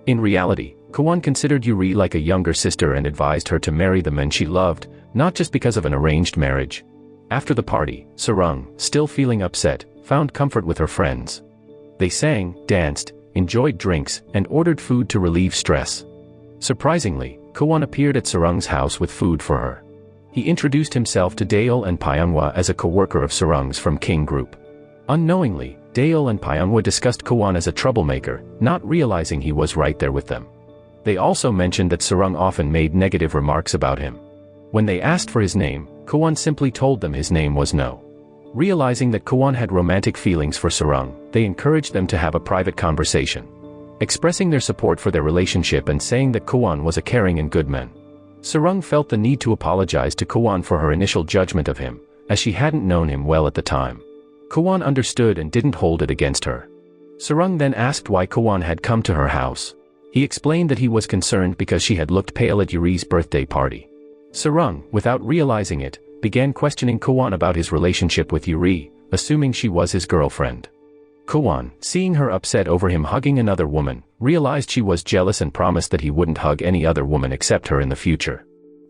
In reality, Kowan considered Yuri like a younger sister and advised her to marry the man she loved, not just because of an arranged marriage. After the party, Sarang, still feeling upset, found comfort with her friends. They sang, danced, enjoyed drinks, and ordered food to relieve stress. Surprisingly, Kowan appeared at Sarang's house with food for her. He introduced himself to Daeol and Pyonghwa as a co-worker of Sarang's from King Group. Unknowingly, Daeol and Pyonghwa discussed Kowan as a troublemaker, not realizing he was right there with them. They also mentioned that Sarang often made negative remarks about him. When they asked for his name, Kowan simply told them his name was No. Realizing that Kowan had romantic feelings for Sarang, they encouraged them to have a private conversation, expressing their support for their relationship and saying that Kowan was a caring and good man. Sarang felt the need to apologize to Kowan for her initial judgment of him, as she hadn't known him well at the time. Kowan understood and didn't hold it against her. Sarang then asked why Kowan had come to her house. He explained that he was concerned because she had looked pale at Yuri's birthday party. Sarang, without realizing it, began questioning Kowan about his relationship with Yuri, assuming she was his girlfriend. Kowan, seeing her upset over him hugging another woman, realized she was jealous and promised that he wouldn't hug any other woman except her in the future.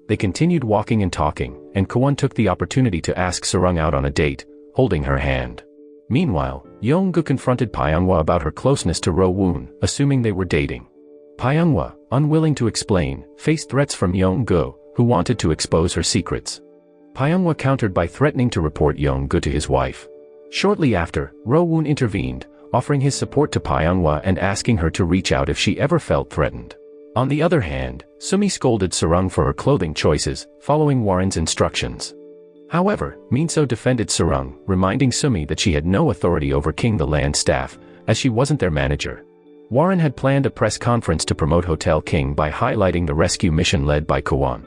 They continued walking and talking, and Kowan took the opportunity to ask Sarang out on a date, holding her hand. Meanwhile, Yeonggu confronted Pyonghwa about her closeness to Ro-woon, assuming they were dating. Pyonghwa, unwilling to explain, faced threats from Yeonggu, who wanted to expose her secrets. Pyonghwa countered by threatening to report Yeonggu to his wife. Shortly after, Ro-woon intervened, offering his support to Pyonghwa and asking her to reach out if she ever felt threatened. On the other hand, Sumi scolded Sarang for her clothing choices, following Warren's instructions. However, Minso defended Sarang, reminding Sumi that she had no authority over King the Land staff, as she wasn't their manager. Warren had planned a press conference to promote Hotel King by highlighting the rescue mission led by Kowan.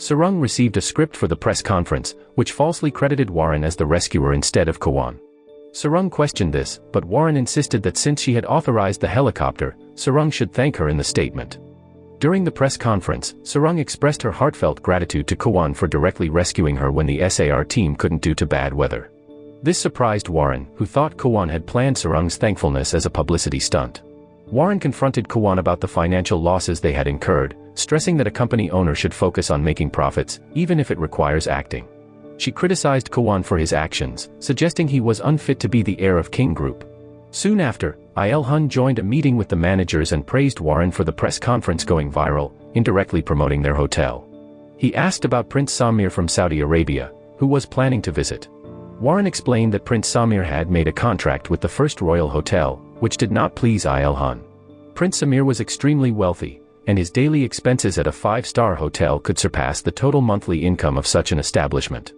Sarang received a script for the press conference, which falsely credited Warren as the rescuer instead of Kowan. Sarang questioned this, but Warren insisted that since she had authorized the helicopter, Sarang should thank her in the statement. During the press conference, Sarang expressed her heartfelt gratitude to Kowan for directly rescuing her when the SAR team couldn't due to bad weather. This surprised Warren, who thought Kowan had planned Sarang's thankfulness as a publicity stunt. Warren confronted Kowan about the financial losses they had incurred, stressing that a company owner should focus on making profits, even if it requires acting. She criticized Kowan for his actions, suggesting he was unfit to be the heir of King Group. Soon after, Il-hun joined a meeting with the managers and praised Warren for the press conference going viral, indirectly promoting their hotel. He asked about Prince Samir from Saudi Arabia, who was planning to visit. Warren explained that Prince Samir had made a contract with the first royal hotel, which did not please Ilhan. Prince Samir was extremely wealthy, and his daily expenses at a 5-star hotel could surpass the total monthly income of such an establishment.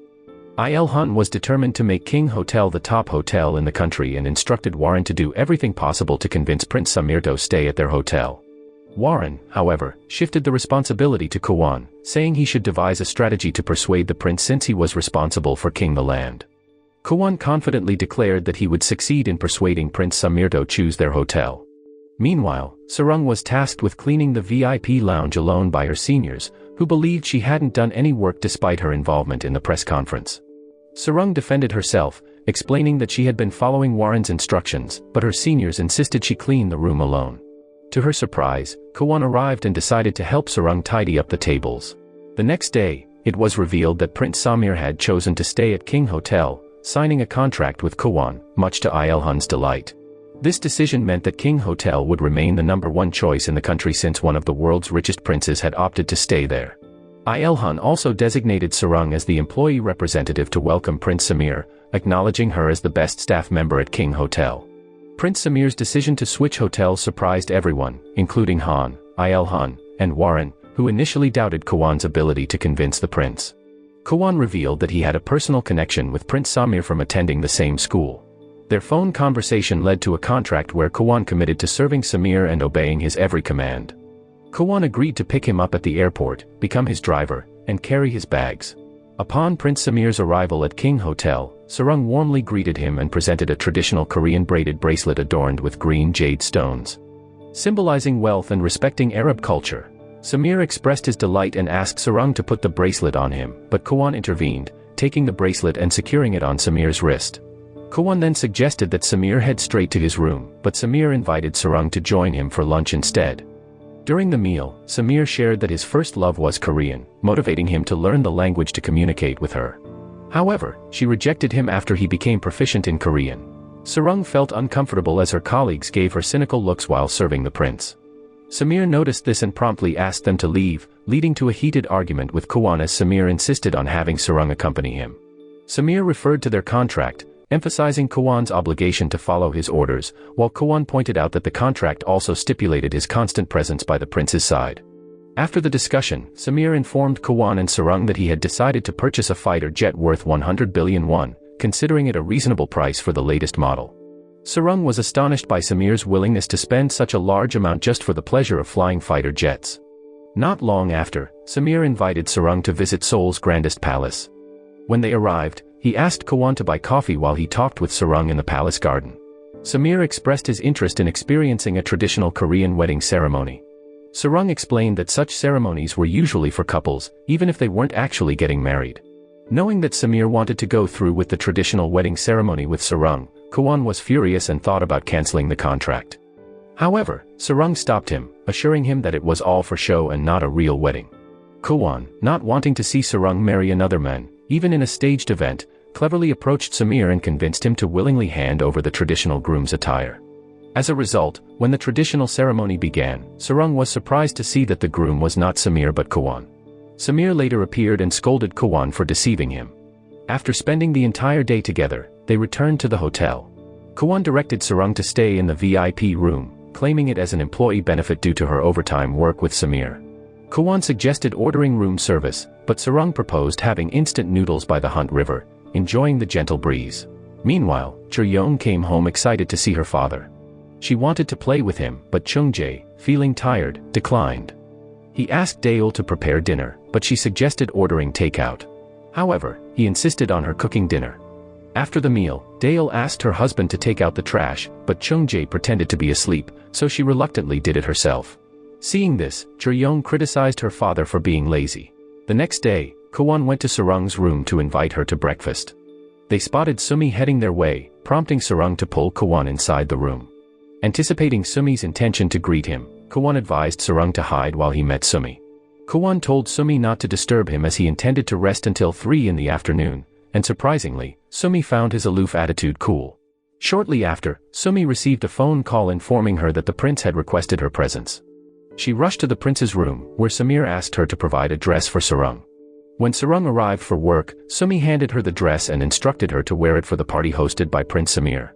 Ilhan was determined to make King Hotel the top hotel in the country and instructed Warren to do everything possible to convince Prince Samir to stay at their hotel. Warren, however, shifted the responsibility to Kowan, saying he should devise a strategy to persuade the prince since he was responsible for king the land. Kowan confidently declared that he would succeed in persuading Prince Samir to choose their hotel. Meanwhile, Sarang was tasked with cleaning the VIP lounge alone by her seniors, who believed she hadn't done any work despite her involvement in the press conference. Sarang defended herself, explaining that she had been following Warren's instructions, but her seniors insisted she clean the room alone. To her surprise, Kowan arrived and decided to help Sarang tidy up the tables. The next day, it was revealed that Prince Samir had chosen to stay at King Hotel, signing a contract with Kowan, much to Ilhan's delight. This decision meant that King Hotel would remain the #1 choice in the country since one of the world's richest princes had opted to stay there. Ilhan also designated Sarang as the employee representative to welcome Prince Samir, acknowledging her as the best staff member at King Hotel. Prince Samir's decision to switch hotels surprised everyone, including Han, Ilhan, and Warren, who initially doubted Kowan's ability to convince the prince. Kowan revealed that he had a personal connection with Prince Samir from attending the same school. Their phone conversation led to a contract where Kowan committed to serving Samir and obeying his every command. Kowan agreed to pick him up at the airport, become his driver, and carry his bags. Upon Prince Samir's arrival at King Hotel, Sarang warmly greeted him and presented a traditional Korean braided bracelet adorned with green jade stones. Symbolizing wealth and respecting Arab culture, Samir expressed his delight and asked Sarang to put the bracelet on him, but Kowan intervened, taking the bracelet and securing it on Samir's wrist. Kowan then suggested that Samir head straight to his room, but Samir invited Sarang to join him for lunch instead. During the meal, Samir shared that his first love was Korean, motivating him to learn the language to communicate with her. However, she rejected him after he became proficient in Korean. Sarang felt uncomfortable as her colleagues gave her cynical looks while serving the prince. Samir noticed this and promptly asked them to leave, leading to a heated argument with Kowan as Samir insisted on having Sarang accompany him. Samir referred to their contract, emphasizing Kowan's obligation to follow his orders, while Kowan pointed out that the contract also stipulated his constant presence by the prince's side. After the discussion, Samir informed Kowan and Sarang that he had decided to purchase a fighter jet worth 100 billion won, considering it a reasonable price for the latest model. Sarang was astonished by Samir's willingness to spend such a large amount just for the pleasure of flying fighter jets. Not long after, Samir invited Sarang to visit Seoul's grandest palace. When they arrived, he asked Kowan to buy coffee while he talked with Sarang in the palace garden. Samir expressed his interest in experiencing a traditional Korean wedding ceremony. Sarang explained that such ceremonies were usually for couples, even if they weren't actually getting married. Knowing that Samir wanted to go through with the traditional wedding ceremony with Sarang, Kowan was furious and thought about canceling the contract. However, Sarang stopped him, assuring him that it was all for show and not a real wedding. Kowan, not wanting to see Sarang marry another man, even in a staged event, cleverly approached Samir and convinced him to willingly hand over the traditional groom's attire. As a result, when the traditional ceremony began, Sarang was surprised to see that the groom was not Samir but Kowan. Samir later appeared and scolded Kowan for deceiving him. After spending the entire day together, they returned to the hotel. Kowan directed Sarang to stay in the VIP room, claiming it as an employee benefit due to her overtime work with Samir. Kowan suggested ordering room service, but Sarang proposed having instant noodles by the Hunt River, enjoying the gentle breeze. Meanwhile, Cheon came home excited to see her father. She wanted to play with him, but Chung-jae, feeling tired, declined. He asked Daeul to prepare dinner, but she suggested ordering takeout. However, he insisted on her cooking dinner. After the meal, Daeul asked her husband to take out the trash, but Chung-jae pretended to be asleep, so she reluctantly did it herself. Seeing this, Cheon criticized her father for being lazy. The next day, Kowan went to Sarang's room to invite her to breakfast. They spotted Sumi heading their way, prompting Sarang to pull Kowan inside the room. Anticipating Sumi's intention to greet him, Kowan advised Sarang to hide while he met Sumi. Kowan told Sumi not to disturb him as he intended to rest until 3 in the afternoon, and surprisingly, Sumi found his aloof attitude cool. Shortly after, Sumi received a phone call informing her that the prince had requested her presence. She rushed to the prince's room, where Samir asked her to provide a dress for Sarang. When Sarang arrived for work, Sumi handed her the dress and instructed her to wear it for the party hosted by Prince Samir.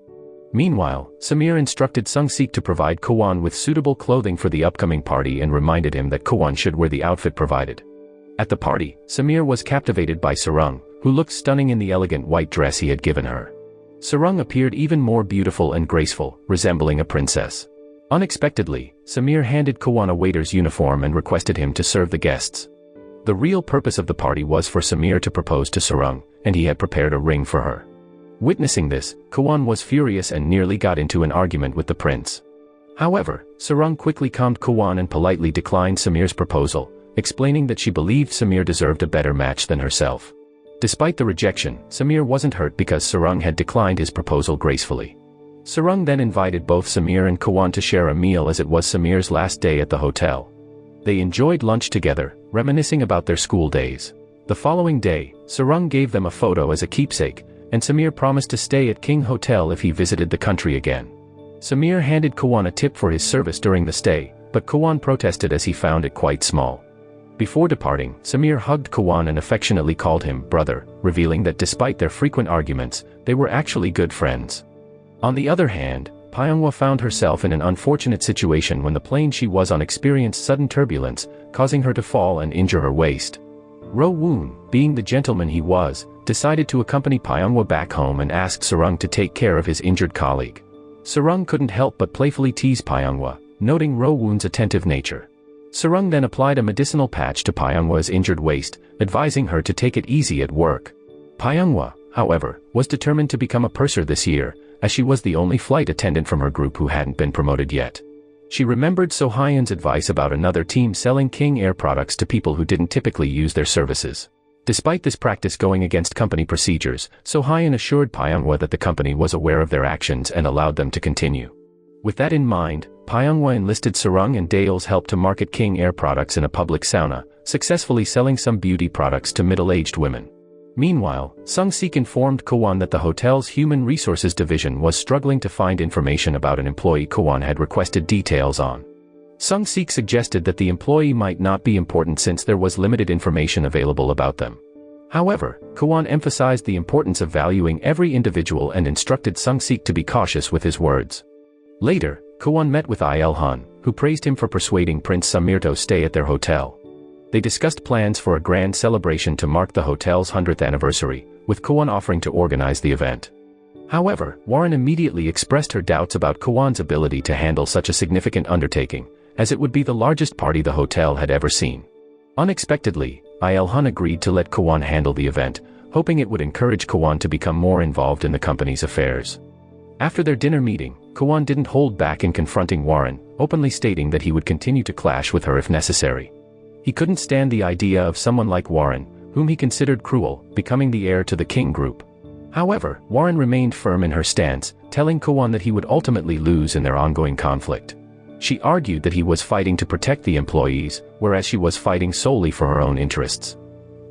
Meanwhile, Samir instructed Sung-sik to provide Kowan with suitable clothing for the upcoming party and reminded him that Kowan should wear the outfit provided. At the party, Samir was captivated by Sarang, who looked stunning in the elegant white dress he had given her. Sarang appeared even more beautiful and graceful, resembling a princess. Unexpectedly, Samir handed Kowan a waiter's uniform and requested him to serve the guests. The real purpose of the party was for Samir to propose to Sarang, and he had prepared a ring for her. Witnessing this, Kowan was furious and nearly got into an argument with the prince. However, Sarang quickly calmed Kowan and politely declined Samir's proposal, explaining that she believed Samir deserved a better match than herself. Despite the rejection, Samir wasn't hurt because Sarang had declined his proposal gracefully. Sarang then invited both Samir and Kowan to share a meal as it was Samir's last day at the hotel. They enjoyed lunch together, reminiscing about their school days. The following day, Sarang gave them a photo as a keepsake, and Samir promised to stay at King Hotel if he visited the country again. Samir handed Kowan a tip for his service during the stay, but Kowan protested as he found it quite small. Before departing, Samir hugged Kowan and affectionately called him brother, revealing that despite their frequent arguments, they were actually good friends. On the other hand, Pyonghwa found herself in an unfortunate situation when the plane she was on experienced sudden turbulence, causing her to fall and injure her waist. Ro-woon, being the gentleman he was, decided to accompany Pyonghwa back home and asked Sarang to take care of his injured colleague. Sarang couldn't help but playfully tease Pyonghwa, noting Ro-woon's attentive nature. Sarang then applied a medicinal patch to Pyonghwa's injured waist, advising her to take it easy at work. Pyonghwa, however, was determined to become a purser this year, as she was the only flight attendant from her group who hadn't been promoted yet. She remembered So-hyun's advice about another team selling King Heir products to people who didn't typically use their services. Despite this practice going against company procedures, So-hyun assured Pyonghwa that the company was aware of their actions and allowed them to continue. With that in mind, Pyonghwa enlisted Sarang and Daeul's help to market King Heir products in a public sauna, successfully selling some beauty products to middle-aged women. Meanwhile, Sung-sik informed Kowan that the hotel's Human Resources Division was struggling to find information about an employee Kowan had requested details on. Sung-sik suggested that the employee might not be important since there was limited information available about them. However, Kowan emphasized the importance of valuing every individual and instructed Sung-sik to be cautious with his words. Later, Kowan met with Il-hun, who praised him for persuading Prince Samir to stay at their hotel. They discussed plans for a grand celebration to mark the hotel's 100th anniversary, with Kowan offering to organize the event. However, Warren immediately expressed her doubts about Kowan's ability to handle such a significant undertaking, as it would be the largest party the hotel had ever seen. Unexpectedly, Il-hun agreed to let Kowan handle the event, hoping it would encourage Kowan to become more involved in the company's affairs. After their dinner meeting, Kowan didn't hold back in confronting Warren, openly stating that he would continue to clash with her if necessary. He couldn't stand the idea of someone like Warren, whom he considered cruel, becoming the heir to the King group. However, Warren remained firm in her stance, telling Kowan that he would ultimately lose in their ongoing conflict. She argued that he was fighting to protect the employees, whereas she was fighting solely for her own interests.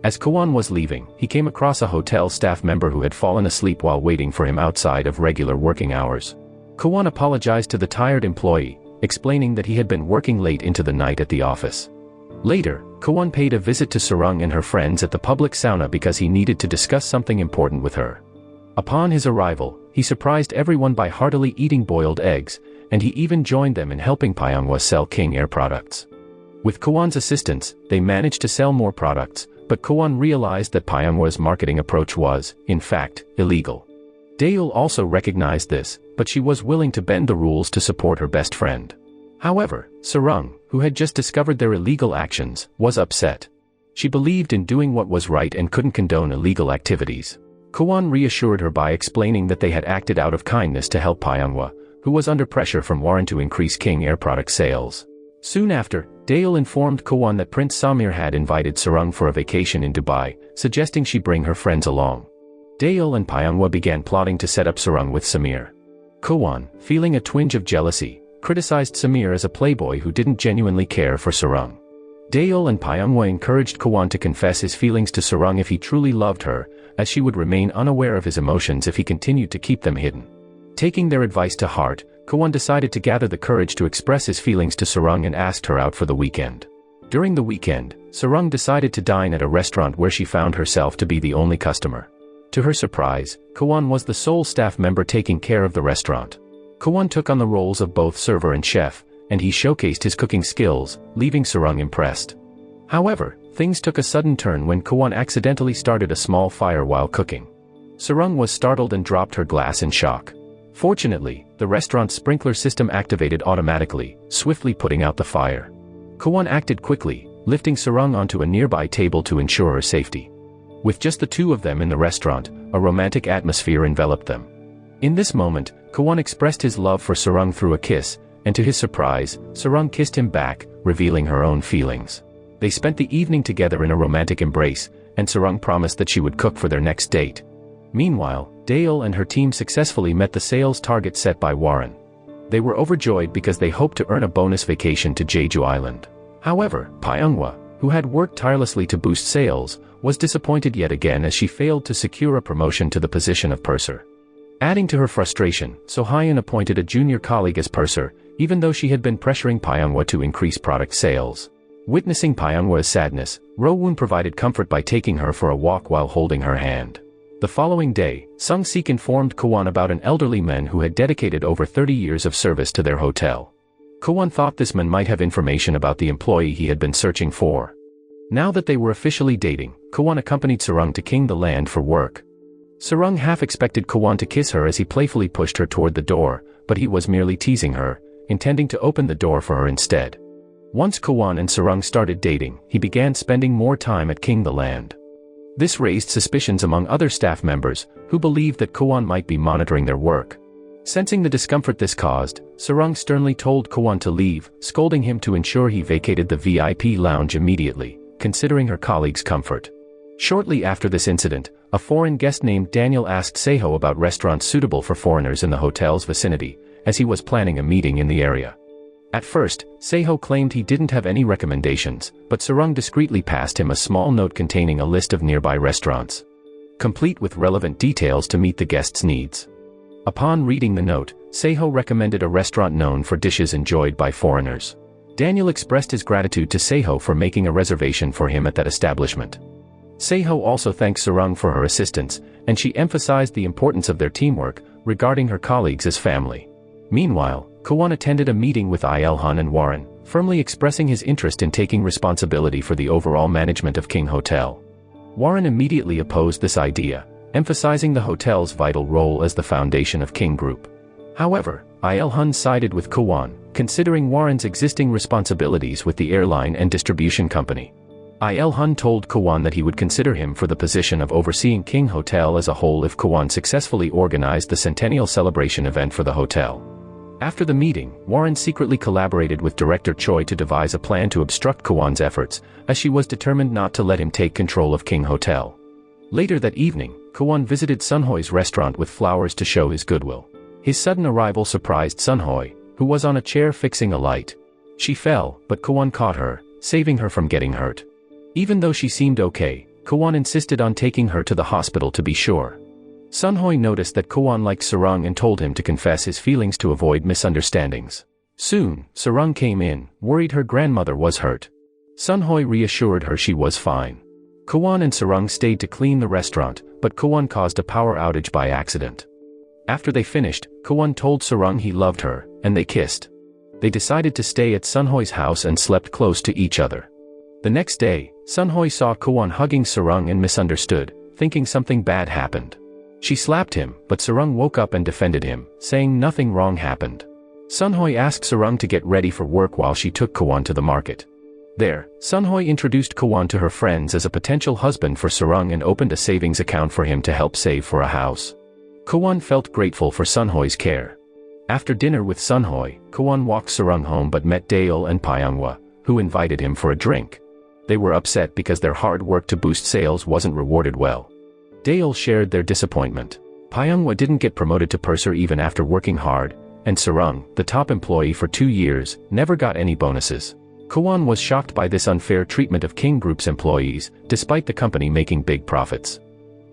As Kowan was leaving, he came across a hotel staff member who had fallen asleep while waiting for him outside of regular working hours. Kowan apologized to the tired employee, explaining that he had been working late into the night at the office. Later, Kowan paid a visit to Sarang and her friends at the public sauna because he needed to discuss something important with her. Upon his arrival, he surprised everyone by heartily eating boiled eggs, and he even joined them in helping Pyonghwa sell King Heir products. With Kowan's assistance, they managed to sell more products, but Kowan realized that Pyonghwa's marketing approach was, in fact, illegal. Daeul also recognized this, but she was willing to bend the rules to support her best friend. However, Sarang, who had just discovered their illegal actions, was upset. She believed in doing what was right and couldn't condone illegal activities. Kowan reassured her by explaining that they had acted out of kindness to help Pyonghwa, who was under pressure from Warren to increase King Heir product sales. Soon after, Daeul informed Kowan that Prince Samir had invited Sarang for a vacation in Dubai, suggesting she bring her friends along. Daeul and Pyonghwa began plotting to set up Sarang with Samir. Kowan, feeling a twinge of jealousy, criticized Samir as a playboy who didn't genuinely care for Sarang. Daeul and Pyonghwa encouraged Kowan to confess his feelings to Sarang if he truly loved her, as she would remain unaware of his emotions if he continued to keep them hidden. Taking their advice to heart, Kowan decided to gather the courage to express his feelings to Sarang and asked her out for the weekend. During the weekend, Sarang decided to dine at a restaurant where she found herself to be the only customer. To her surprise, Kowan was the sole staff member taking care of the restaurant. Kowan took on the roles of both server and chef, and he showcased his cooking skills, leaving Sarang impressed. However, things took a sudden turn when Kowan accidentally started a small fire while cooking. Sarang was startled and dropped her glass in shock. Fortunately, the restaurant's sprinkler system activated automatically, swiftly putting out the fire. Kowan acted quickly, lifting Sarang onto a nearby table to ensure her safety. With just the two of them in the restaurant, a romantic atmosphere enveloped them. In this moment, Kowan expressed his love for Sarang through a kiss, and to his surprise, Sarang kissed him back, revealing her own feelings. They spent the evening together in a romantic embrace, and Sarang promised that she would cook for their next date. Meanwhile, Dale and her team successfully met the sales target set by Warren. They were overjoyed because they hoped to earn a bonus vacation to Jeju Island. However, Pyungwa, who had worked tirelessly to boost sales, was disappointed yet again as she failed to secure a promotion to the position of purser. Adding to her frustration, Sohyun appointed a junior colleague as purser, even though she had been pressuring Pyungwa to increase product sales. Witnessing Pyungwa's sadness, Rowoon provided comfort by taking her for a walk while holding her hand. The following day, Sung-sik informed Kowan about an elderly man who had dedicated over 30 years of service to their hotel. Kowan thought this man might have information about the employee he had been searching for. Now that they were officially dating, Kowan accompanied Sarang to King the Land for work. Sarang half expected Kowan to kiss her as he playfully pushed her toward the door, but he was merely teasing her, intending to open the door for her instead. Once Kowan and Sarang started dating, he began spending more time at King the Land. This raised suspicions among other staff members, who believed that Kowan might be monitoring their work. Sensing the discomfort this caused, Sarang sternly told Kowan to leave, scolding him to ensure he vacated the VIP lounge immediately, considering her colleague's comfort. Shortly after this incident, a foreign guest named Daniel asked Seho about restaurants suitable for foreigners in the hotel's vicinity, as he was planning a meeting in the area. At first, Seho claimed he didn't have any recommendations, but Sarang discreetly passed him a small note containing a list of nearby restaurants, complete with relevant details to meet the guest's needs. Upon reading the note, Seho recommended a restaurant known for dishes enjoyed by foreigners. Daniel expressed his gratitude to Seho for making a reservation for him at that establishment. Seho also thanked Sarang for her assistance, and she emphasized the importance of their teamwork, regarding her colleagues as family. Meanwhile, Kowan attended a meeting with Il-hun and Warren, firmly expressing his interest in taking responsibility for the overall management of King Hotel. Warren immediately opposed this idea, emphasizing the hotel's vital role as the foundation of King Group. However, Il-hun sided with Kowan, considering Warren's existing responsibilities with the airline and distribution company. Il-hun told Kowan that he would consider him for the position of overseeing King Hotel as a whole if Kowan successfully organized the centennial celebration event for the hotel. After the meeting, Warren secretly collaborated with Director Choi to devise a plan to obstruct Kowan's efforts, as she was determined not to let him take control of King Hotel. Later that evening, Kowan visited Sunhoi's restaurant with flowers to show his goodwill. His sudden arrival surprised Sunhoi, who was on a chair fixing a light. She fell, but Kowan caught her, saving her from getting hurt. Even though she seemed okay, Kowan insisted on taking her to the hospital to be sure. Sunhoi noticed that Kowan liked Sarang and told him to confess his feelings to avoid misunderstandings. Soon, Sarang came in, worried her grandmother was hurt. Sunhoi reassured her she was fine. Kowan and Sarang stayed to clean the restaurant, but Kowan caused a power outage by accident. After they finished, Kowan told Sarang he loved her, and they kissed. They decided to stay at Sunhoi's house and slept close to each other. The next day, Sunhoi saw Kowan hugging Sarang and misunderstood, thinking something bad happened. She slapped him, but Sarang woke up and defended him, saying nothing wrong happened. Sunhoi asked Sarang to get ready for work while she took Kowan to the market. There, Sunhoi introduced Kowan to her friends as a potential husband for Sarang and opened a savings account for him to help save for a house. Kowan felt grateful for Sunhoi's care. After dinner with Sunhoi, Kowan walked Sarang home but met Dale and Pyungwa, who invited him for a drink. They were upset because their hard work to boost sales wasn't rewarded well. Dale shared their disappointment. Pyungwa didn't get promoted to purser even after working hard, and Sarang, the top employee for 2 years, never got any bonuses. Kowan was shocked by this unfair treatment of King Group's employees, despite the company making big profits.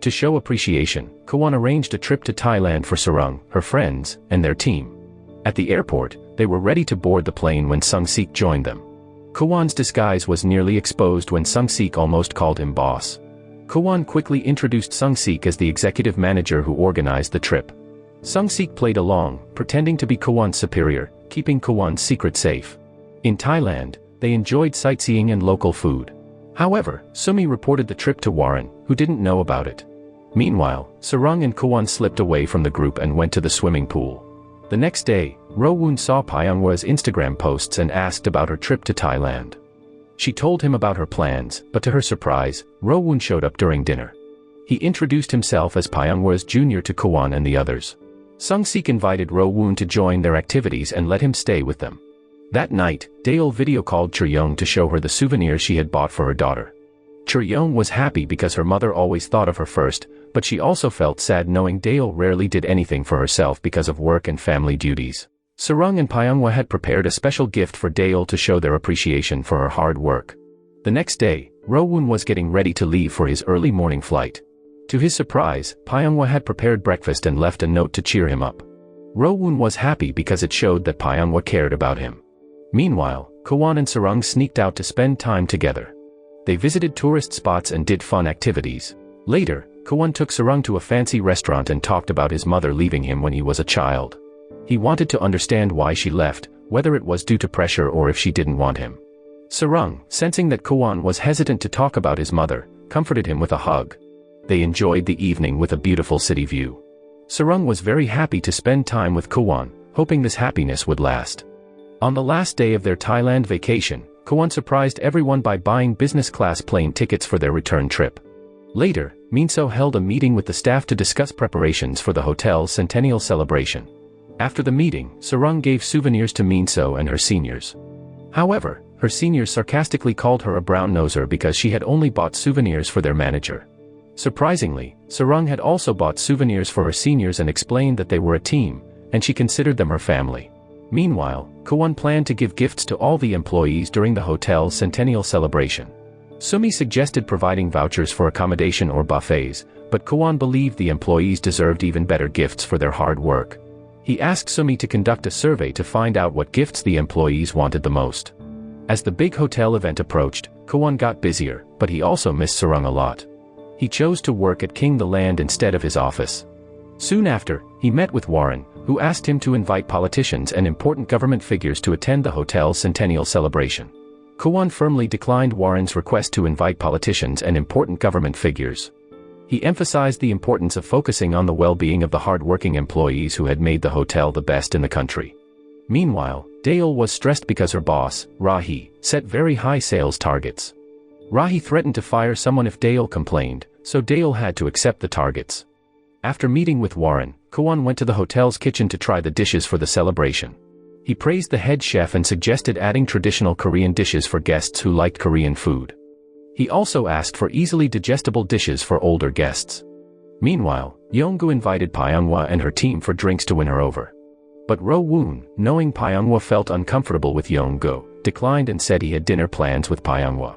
To show appreciation, Kowan arranged a trip to Thailand for Sarang, her friends, and their team. At the airport, they were ready to board the plane when Sung-sik joined them. Kowan's disguise was nearly exposed when Sung-sik almost called him boss. Kowan quickly introduced Sung-sik as the executive manager who organized the trip. Sung-sik played along, pretending to be Kowan's superior, keeping Kowan's secret safe. In Thailand, they enjoyed sightseeing and local food. However, Sumi reported the trip to Warren, who didn't know about it. Meanwhile, Sarang and Kowan slipped away from the group and went to the swimming pool. The next day, Ro-woon saw Pyonghwa's Instagram posts and asked about her trip to Thailand. She told him about her plans, but to her surprise, Ro-woon showed up during dinner. He introduced himself as Pyonghwa's junior to Kowan and the others. Sung-sik invited Ro-woon to join their activities and let him stay with them. That night, Daeol video-called Chul-young to show her the souvenirs she had bought for her daughter. Chul-young was happy because her mother always thought of her first, but she also felt sad knowing Daeol rarely did anything for herself because of work and family duties. Sarang and Pyonghwa had prepared a special gift for Daeol to show their appreciation for her hard work. The next day, Ro-woon was getting ready to leave for his early morning flight. To his surprise, Pyonghwa had prepared breakfast and left a note to cheer him up. Ro-woon was happy because it showed that Pyonghwa cared about him. Meanwhile, Kowan and Sarang sneaked out to spend time together. They visited tourist spots and did fun activities. Later, Kowan took Sarang to a fancy restaurant and talked about his mother leaving him when he was a child. He wanted to understand why she left, whether it was due to pressure or if she didn't want him. Sarang, sensing that Kowan was hesitant to talk about his mother, comforted him with a hug. They enjoyed the evening with a beautiful city view. Sarang was very happy to spend time with Kowan, hoping this happiness would last. On the last day of their Thailand vacation, Kowan surprised everyone by buying business-class plane tickets for their return trip. Later, Minso held a meeting with the staff to discuss preparations for the hotel's centennial celebration. After the meeting, Sarang gave souvenirs to Minso and her seniors. However, her seniors sarcastically called her a brown-noser because she had only bought souvenirs for their manager. Surprisingly, Sarang had also bought souvenirs for her seniors and explained that they were a team, and she considered them her family. Meanwhile, Kowan planned to give gifts to all the employees during the hotel's centennial celebration. Sumi suggested providing vouchers for accommodation or buffets, but Kowan believed the employees deserved even better gifts for their hard work. He asked Sumi to conduct a survey to find out what gifts the employees wanted the most. As the big hotel event approached, Kowan got busier, but he also missed Sarang a lot. He chose to work at King the Land instead of his office. Soon after, he met with Warren, who asked him to invite politicians and important government figures to attend the hotel's centennial celebration. Kowan firmly declined Warren's request to invite politicians and important government figures. He emphasized the importance of focusing on the well-being of the hard-working employees who had made the hotel the best in the country. Meanwhile, Daeol was stressed because her boss, Rahi, set very high sales targets. Rahi threatened to fire someone if Daeol complained, so Daeol had to accept the targets. After meeting with Warren, Kowan went to the hotel's kitchen to try the dishes for the celebration. He praised the head chef and suggested adding traditional Korean dishes for guests who liked Korean food. He also asked for easily digestible dishes for older guests. Meanwhile, Yeonggu invited Pyonghwa and her team for drinks to win her over. But Ro-woon, knowing Pyonghwa felt uncomfortable with Yeonggu, declined and said he had dinner plans with Pyonghwa.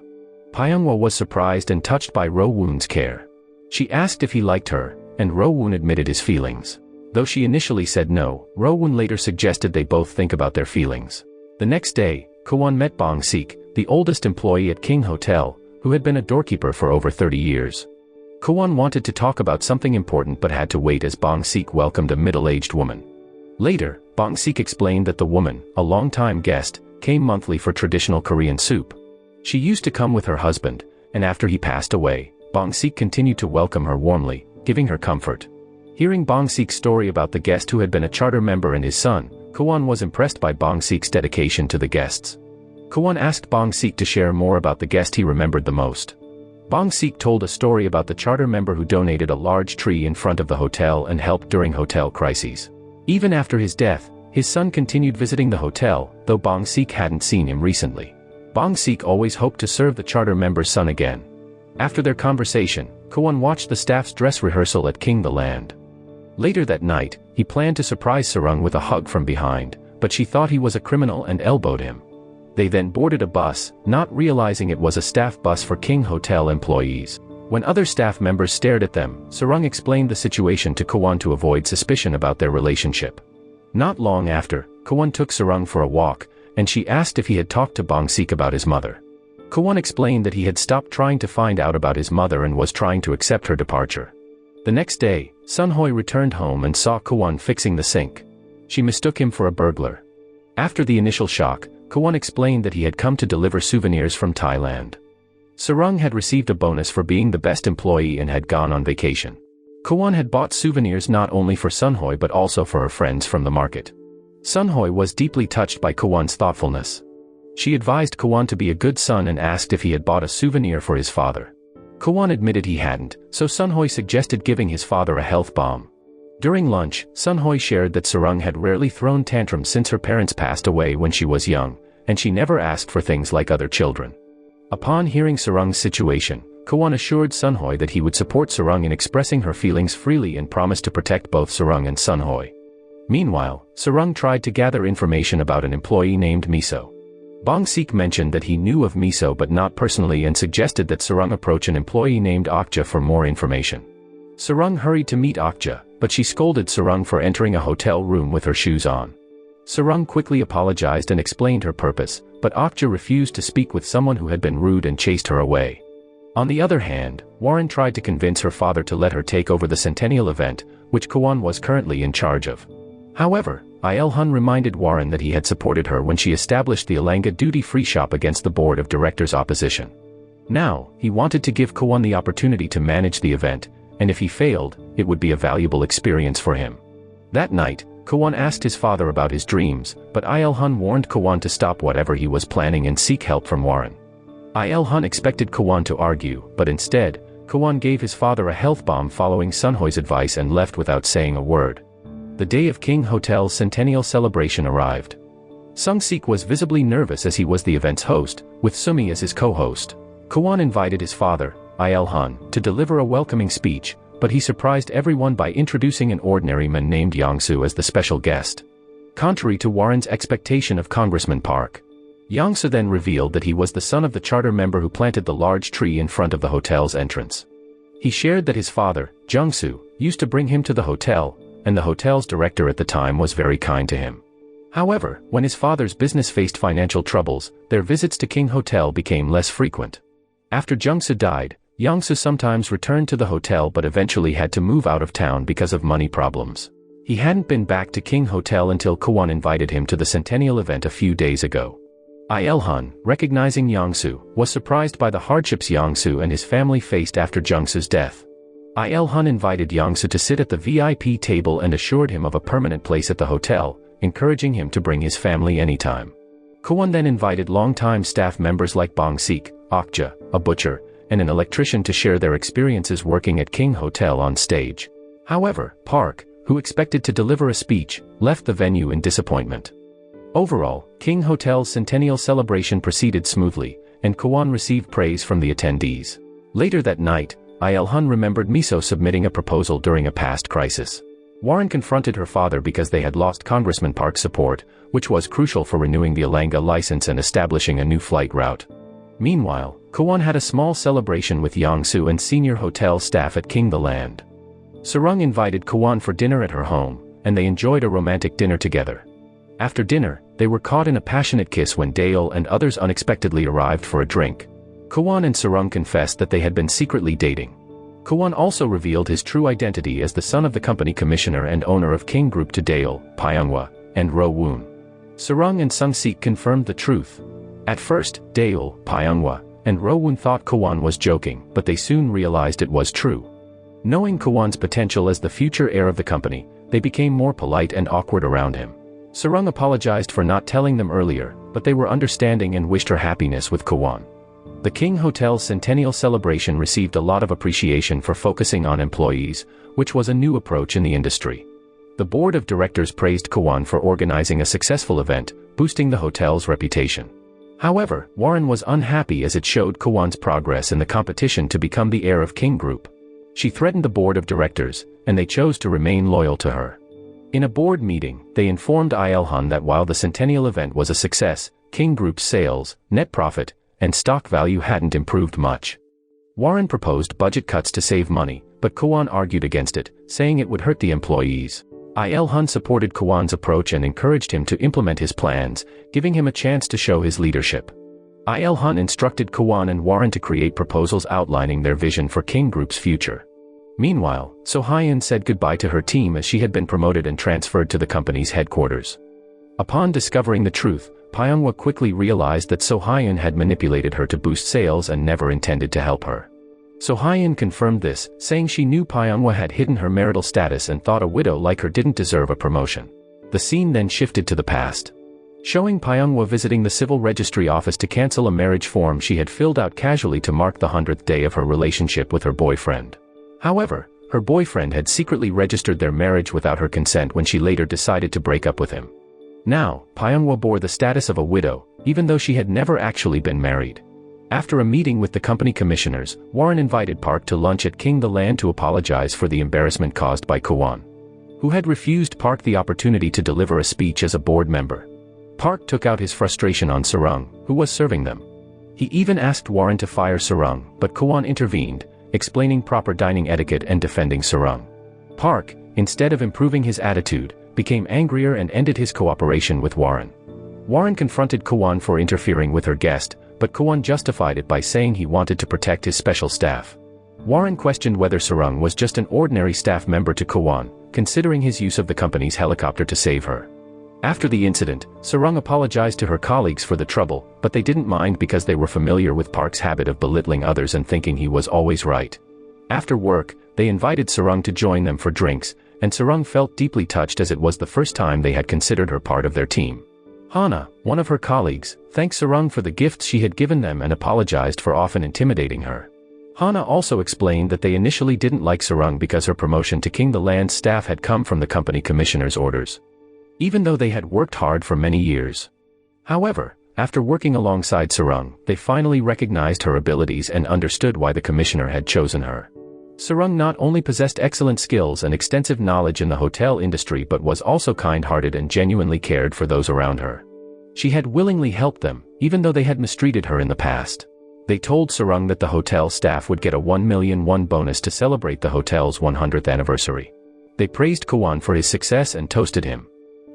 Pyonghwa was surprised and touched by Ro-woon's care. She asked if he liked her, and Ro-woon admitted his feelings. Though she initially said no, Ro-woon later suggested they both think about their feelings. The next day, Kowan met Bong-sik, the oldest employee at King Hotel, who had been a doorkeeper for over 30 years. Kowan wanted to talk about something important but had to wait as Bong-sik welcomed a middle-aged woman. Later, Bong-sik explained that the woman, a long-time guest, came monthly for traditional Korean soup. She used to come with her husband, and after he passed away, Bong-sik continued to welcome her warmly, giving her comfort. Hearing Bong-sik's story about the guest who had been a charter member and his son, Kowan was impressed by Bong-sik's dedication to the guests. Kowan asked Bong-sik to share more about the guest he remembered the most. Bong-sik told a story about the charter member who donated a large tree in front of the hotel and helped during hotel crises. Even after his death, his son continued visiting the hotel, though Bong-sik hadn't seen him recently. Bong-sik always hoped to serve the charter member's son again. After their conversation, Kowan watched the staff's dress rehearsal at King the Land. Later that night, he planned to surprise Sarang with a hug from behind, but she thought he was a criminal and elbowed him. They then boarded a bus, not realizing it was a staff bus for King Hotel employees. When other staff members stared at them, Sarang explained the situation to Kowan to avoid suspicion about their relationship. Not long after, Kowan took Sarang for a walk, and she asked if he had talked to Bong-sik about his mother. Kowan explained that he had stopped trying to find out about his mother and was trying to accept her departure. The next day, Sunhoy returned home and saw Kowan fixing the sink. She mistook him for a burglar. After the initial shock, Kowan explained that he had come to deliver souvenirs from Thailand. Sarang had received a bonus for being the best employee and had gone on vacation. Kowan had bought souvenirs not only for Sunhoy but also for her friends from the market. Sunhoy was deeply touched by Kowan's thoughtfulness. She advised Kowan to be a good son and asked if he had bought a souvenir for his father. Kowan admitted he hadn't, so Sunhoy suggested giving his father a health bomb. During lunch, Sunhoy shared that Sarang had rarely thrown tantrums since her parents passed away when she was young, and she never asked for things like other children. Upon hearing Sarang's situation, Kowan assured Sunhoy that he would support Sarang in expressing her feelings freely and promised to protect both Sarang and Sunhoy. Meanwhile, Sarang tried to gather information about an employee named Miso. Bong-sik mentioned that he knew of Miso but not personally and suggested that Sarang approach an employee named Okja for more information. Sarang hurried to meet Okja, but she scolded Sarang for entering a hotel room with her shoes on. Sarang quickly apologized and explained her purpose, but Okja refused to speak with someone who had been rude and chased her away. On the other hand, Warren tried to convince her father to let her take over the centennial event, which Kowan was currently in charge of. However, Il-hun reminded Warren that he had supported her when she established the Alanga duty-free shop against the board of directors' opposition. Now, he wanted to give Kowan the opportunity to manage the event, and if he failed, it would be a valuable experience for him. That night, Kowan asked his father about his dreams, but Il-hun warned Kowan to stop whatever he was planning and seek help from Warren. Il-hun expected Kowan to argue, but instead, Kowan gave his father a health bomb following Sunhoy's advice and left without saying a word. The day of King Hotel's centennial celebration arrived. Sung-sik was visibly nervous as he was the event's host, with Sumi as his co-host. Kowan invited his father, Il-hun, to deliver a welcoming speech, but he surprised everyone by introducing an ordinary man named Yong-soo as the special guest. Contrary to Warren's expectation of Congressman Park, Yong-soo then revealed that he was the son of the charter member who planted the large tree in front of the hotel's entrance. He shared that his father, Jung-soo, used to bring him to the hotel, and the hotel's director at the time was very kind to him. However, when his father's business faced financial troubles, their visits to King Hotel became less frequent. After Jung-soo died, Yong-soo sometimes returned to the hotel but eventually had to move out of town because of money problems. He hadn't been back to King Hotel until Kowan invited him to the centennial event a few days ago. Il-hun, recognizing Yong-soo, was surprised by the hardships Yong-soo and his family faced after Jung-soo's death. Il-hun invited Yong-soo to sit at the VIP table and assured him of a permanent place at the hotel, encouraging him to bring his family anytime. Kowan then invited longtime staff members like Bong-sik, Okja, a butcher, and an electrician to share their experiences working at King Hotel on stage. However, Park, who expected to deliver a speech, left the venue in disappointment. Overall, King Hotel's centennial celebration proceeded smoothly, and Kowan received praise from the attendees. Later that night, Il-hun remembered Miso submitting a proposal during a past crisis. Warren confronted her father because they had lost Congressman Park's support, which was crucial for renewing the Alanga license and establishing a new flight route. Meanwhile, Kowan had a small celebration with Yong-soo and senior hotel staff at King the Land. Sarang invited Kowan for dinner at her home, and they enjoyed a romantic dinner together. After dinner, they were caught in a passionate kiss when Daeol and others unexpectedly arrived for a drink. Kowan and Sarang confessed that they had been secretly dating. Kowan also revealed his true identity as the son of the company commissioner and owner of King Group to Daeol, Pyonghwa, and Ro-woon. Sarang and Sung-sik confirmed the truth. At first, Daeol, Pyonghwa, and Ro-woon thought Kowan was joking, but they soon realized it was true. Knowing Kowan's potential as the future heir of the company, they became more polite and awkward around him. Sarang apologized for not telling them earlier, but they were understanding and wished her happiness with Kowan. The King Hotel's centennial celebration received a lot of appreciation for focusing on employees, which was a new approach in the industry. The board of directors praised Kowan for organizing a successful event, boosting the hotel's reputation. However, Warren was unhappy as it showed Kowan's progress in the competition to become the heir of King Group. She threatened the board of directors, and they chose to remain loyal to her. In a board meeting, they informed Il-hun that while the centennial event was a success, King Group's sales, net profit, and stock value hadn't improved much. Warren proposed budget cuts to save money, but Kowan argued against it, saying it would hurt the employees. Il-hun supported Kowan's approach and encouraged him to implement his plans, giving him a chance to show his leadership. Il-hun instructed Kowan and Warren to create proposals outlining their vision for King Group's future. Meanwhile, So-hyun said goodbye to her team as she had been promoted and transferred to the company's headquarters. Upon discovering the truth, Pyonghwa quickly realized that So-hyun had manipulated her to boost sales and never intended to help her. So-hyun confirmed this, saying she knew Pyonghwa had hidden her marital status and thought a widow like her didn't deserve a promotion. The scene then shifted to the past, showing Pyonghwa visiting the civil registry office to cancel a marriage form she had filled out casually to mark the 100th day of her relationship with her boyfriend. However, her boyfriend had secretly registered their marriage without her consent when she later decided to break up with him. Now, Pyonghwa bore the status of a widow, even though she had never actually been married. After a meeting with the company commissioners, Warren invited Park to lunch at King the Land to apologize for the embarrassment caused by Kowan, who had refused Park the opportunity to deliver a speech as a board member. Park took out his frustration on Sarang, who was serving them. He even asked Warren to fire Sarang, but Kowan intervened, explaining proper dining etiquette and defending Sarang. Park, instead of improving his attitude, became angrier and ended his cooperation with Warren. Warren confronted Kowan for interfering with her guest, but Kowan justified it by saying he wanted to protect his special staff. Warren questioned whether Sarang was just an ordinary staff member to Kowan, considering his use of the company's helicopter to save her. After the incident, Sarang apologized to her colleagues for the trouble, but they didn't mind because they were familiar with Park's habit of belittling others and thinking he was always right. After work, they invited Sarang to join them for drinks, and Sarang felt deeply touched as it was the first time they had considered her part of their team. Hana, one of her colleagues, thanked Sarang for the gifts she had given them and apologized for often intimidating her. Hana also explained that they initially didn't like Sarang because her promotion to King the Land's staff had come from the company commissioner's orders, even though they had worked hard for many years. However, after working alongside Sarang, they finally recognized her abilities and understood why the commissioner had chosen her. Sarang not only possessed excellent skills and extensive knowledge in the hotel industry but was also kind-hearted and genuinely cared for those around her. She had willingly helped them, even though they had mistreated her in the past. They told Sarang that the hotel staff would get a 1 million won bonus to celebrate the hotel's 100th anniversary. They praised Kowan for his success and toasted him.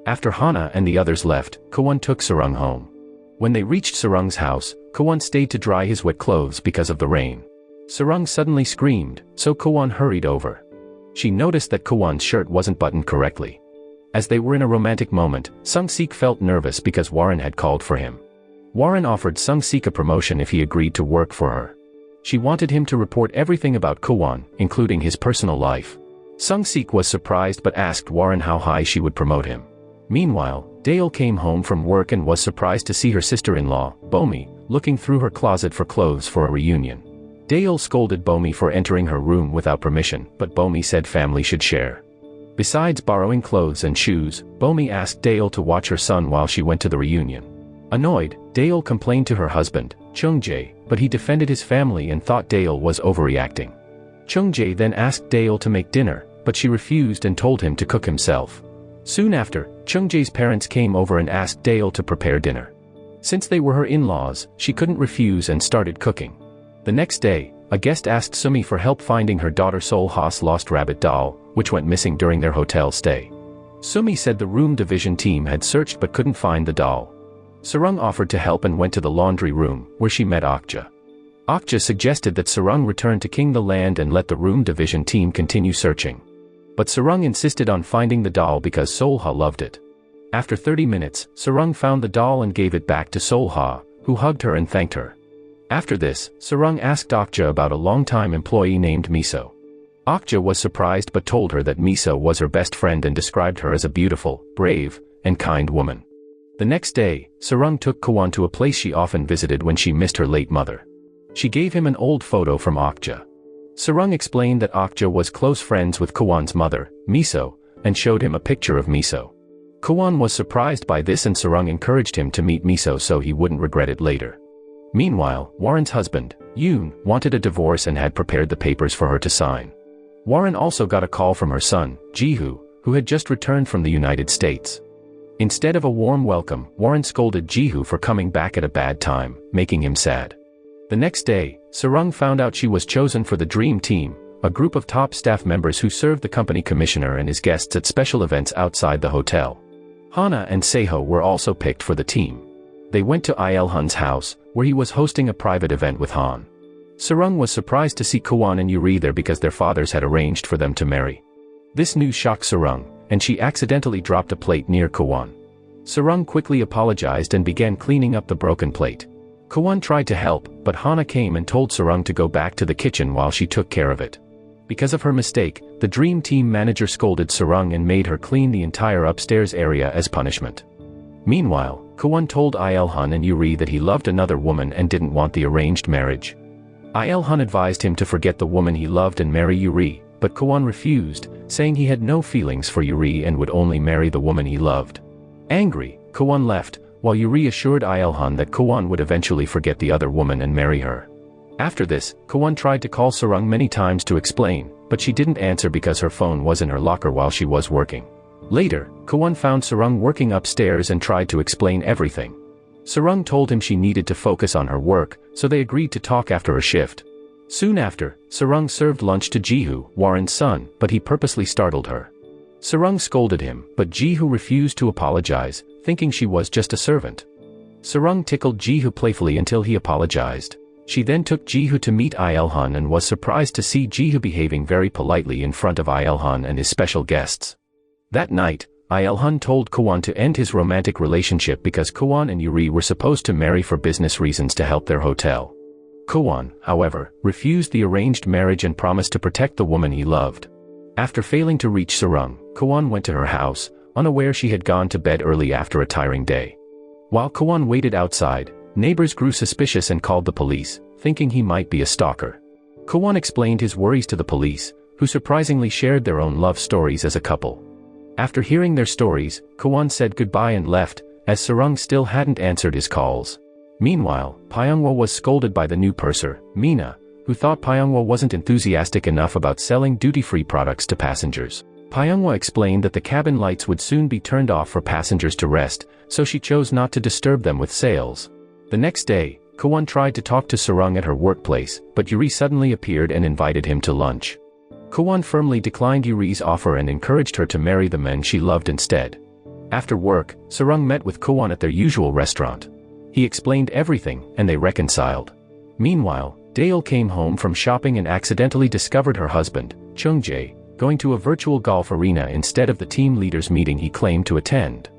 After Hana and the others left, Kowan took Sarang home. When they reached Sarang's house, Kowan stayed to dry his wet clothes because of the rain. Sarang suddenly screamed, so Kowan hurried over. She noticed that Kowan's shirt wasn't buttoned correctly. As they were in a romantic moment, Sung-sik felt nervous because Warren had called for him. Warren offered Sung-sik a promotion if he agreed to work for her. She wanted him to report everything about Kowan, including his personal life. Sung-sik was surprised but asked Warren how high she would promote him. Meanwhile, Dale came home from work and was surprised to see her sister-in-law, Bomi, looking through her closet for clothes for a reunion. Dale scolded Bomi for entering her room without permission, but Bomi said family should share. Besides borrowing clothes and shoes, Bomi asked Dale to watch her son while she went to the reunion. Annoyed, Dale complained to her husband, Chung-jae, but he defended his family and thought Dale was overreacting. Chung-jae then asked Dale to make dinner, but she refused and told him to cook himself. Soon after, Chung-jae's parents came over and asked Dale to prepare dinner. Since they were her in-laws, she couldn't refuse and started cooking. The next day, a guest asked Sumi for help finding her daughter Sol-ha's lost rabbit doll, which went missing during their hotel stay. Sumi said the room division team had searched but couldn't find the doll. Sarang offered to help and went to the laundry room, where she met Okja. Okja suggested that Sarang return to King the Land and let the room division team continue searching. But Sarang insisted on finding the doll because Sol-ha loved it. After 30 minutes, Sarang found the doll and gave it back to Sol-ha, who hugged her and thanked her. After this, Sarang asked Okja about a long-time employee named Miso. Okja was surprised but told her that Miso was her best friend and described her as a beautiful, brave, and kind woman. The next day, Sarang took Kowan to a place she often visited when she missed her late mother. She gave him an old photo from Okja. Sarang explained that Okja was close friends with Kowan's mother, Miso, and showed him a picture of Miso. Kowan was surprised by this and Sarang encouraged him to meet Miso so he wouldn't regret it later. Meanwhile, Warren's husband, Yoon, wanted a divorce and had prepared the papers for her to sign. Warren also got a call from her son, Jeju, who had just returned from the United States. Instead of a warm welcome, Warren scolded Jeju for coming back at a bad time, making him sad. The next day, Sarang found out she was chosen for the dream team, a group of top staff members who served the company commissioner and his guests at special events outside the hotel. Hana and Seho were also picked for the team. They went to Il-hun's house, where he was hosting a private event with Han. Sarang was surprised to see Kowan and Yuri there because their fathers had arranged for them to marry. This news shocked Sarang, and she accidentally dropped a plate near Kowan. Sarang quickly apologized and began cleaning up the broken plate. Kowan tried to help, but Hana came and told Sarang to go back to the kitchen while she took care of it. Because of her mistake, the Dream Team manager scolded Sarang and made her clean the entire upstairs area as punishment. Meanwhile, Kowan told Il-hun and Yuri that he loved another woman and didn't want the arranged marriage. Il-hun advised him to forget the woman he loved and marry Yuri, but Kowan refused, saying he had no feelings for Yuri and would only marry the woman he loved. Angry, Kowan left, while Yuri assured Il-hun that Kowan would eventually forget the other woman and marry her. After this, Kowan tried to call Sarang many times to explain, but she didn't answer because her phone was in her locker while she was working. Later, Kowan found Sarang working upstairs and tried to explain everything. Sarang told him she needed to focus on her work, so they agreed to talk after a shift. Soon after, Sarang served lunch to Jeju, Warren's son, but he purposely startled her. Sarang scolded him, but Jeju refused to apologize, thinking she was just a servant. Sarang tickled Jeju playfully until he apologized. She then took Jeju to meet Il-hun and was surprised to see Jeju behaving very politely in front of Il-hun and his special guests. That night, Il-hun told Kowan to end his romantic relationship because Kowan and Yuri were supposed to marry for business reasons to help their hotel. Kowan, however, refused the arranged marriage and promised to protect the woman he loved. After failing to reach Sarang, Kowan went to her house, unaware she had gone to bed early after a tiring day. While Kowan waited outside, neighbors grew suspicious and called the police, thinking he might be a stalker. Kowan explained his worries to the police, who surprisingly shared their own love stories as a couple. After hearing their stories, Kowan said goodbye and left, as Sarang still hadn't answered his calls. Meanwhile, Pyongwa was scolded by the new purser, Mina, who thought Pyongwa wasn't enthusiastic enough about selling duty-free products to passengers. Pyongwa explained that the cabin lights would soon be turned off for passengers to rest, so she chose not to disturb them with sales. The next day, Kowan tried to talk to Sarang at her workplace, but Yuri suddenly appeared and invited him to lunch. Kowan firmly declined Yuri's offer and encouraged her to marry the men she loved instead. After work, Sarang met with Kowan at their usual restaurant. He explained everything, and they reconciled. Meanwhile, Daeul came home from shopping and accidentally discovered her husband, Chung-jae, going to a virtual golf arena instead of the team leaders meeting he claimed to attend.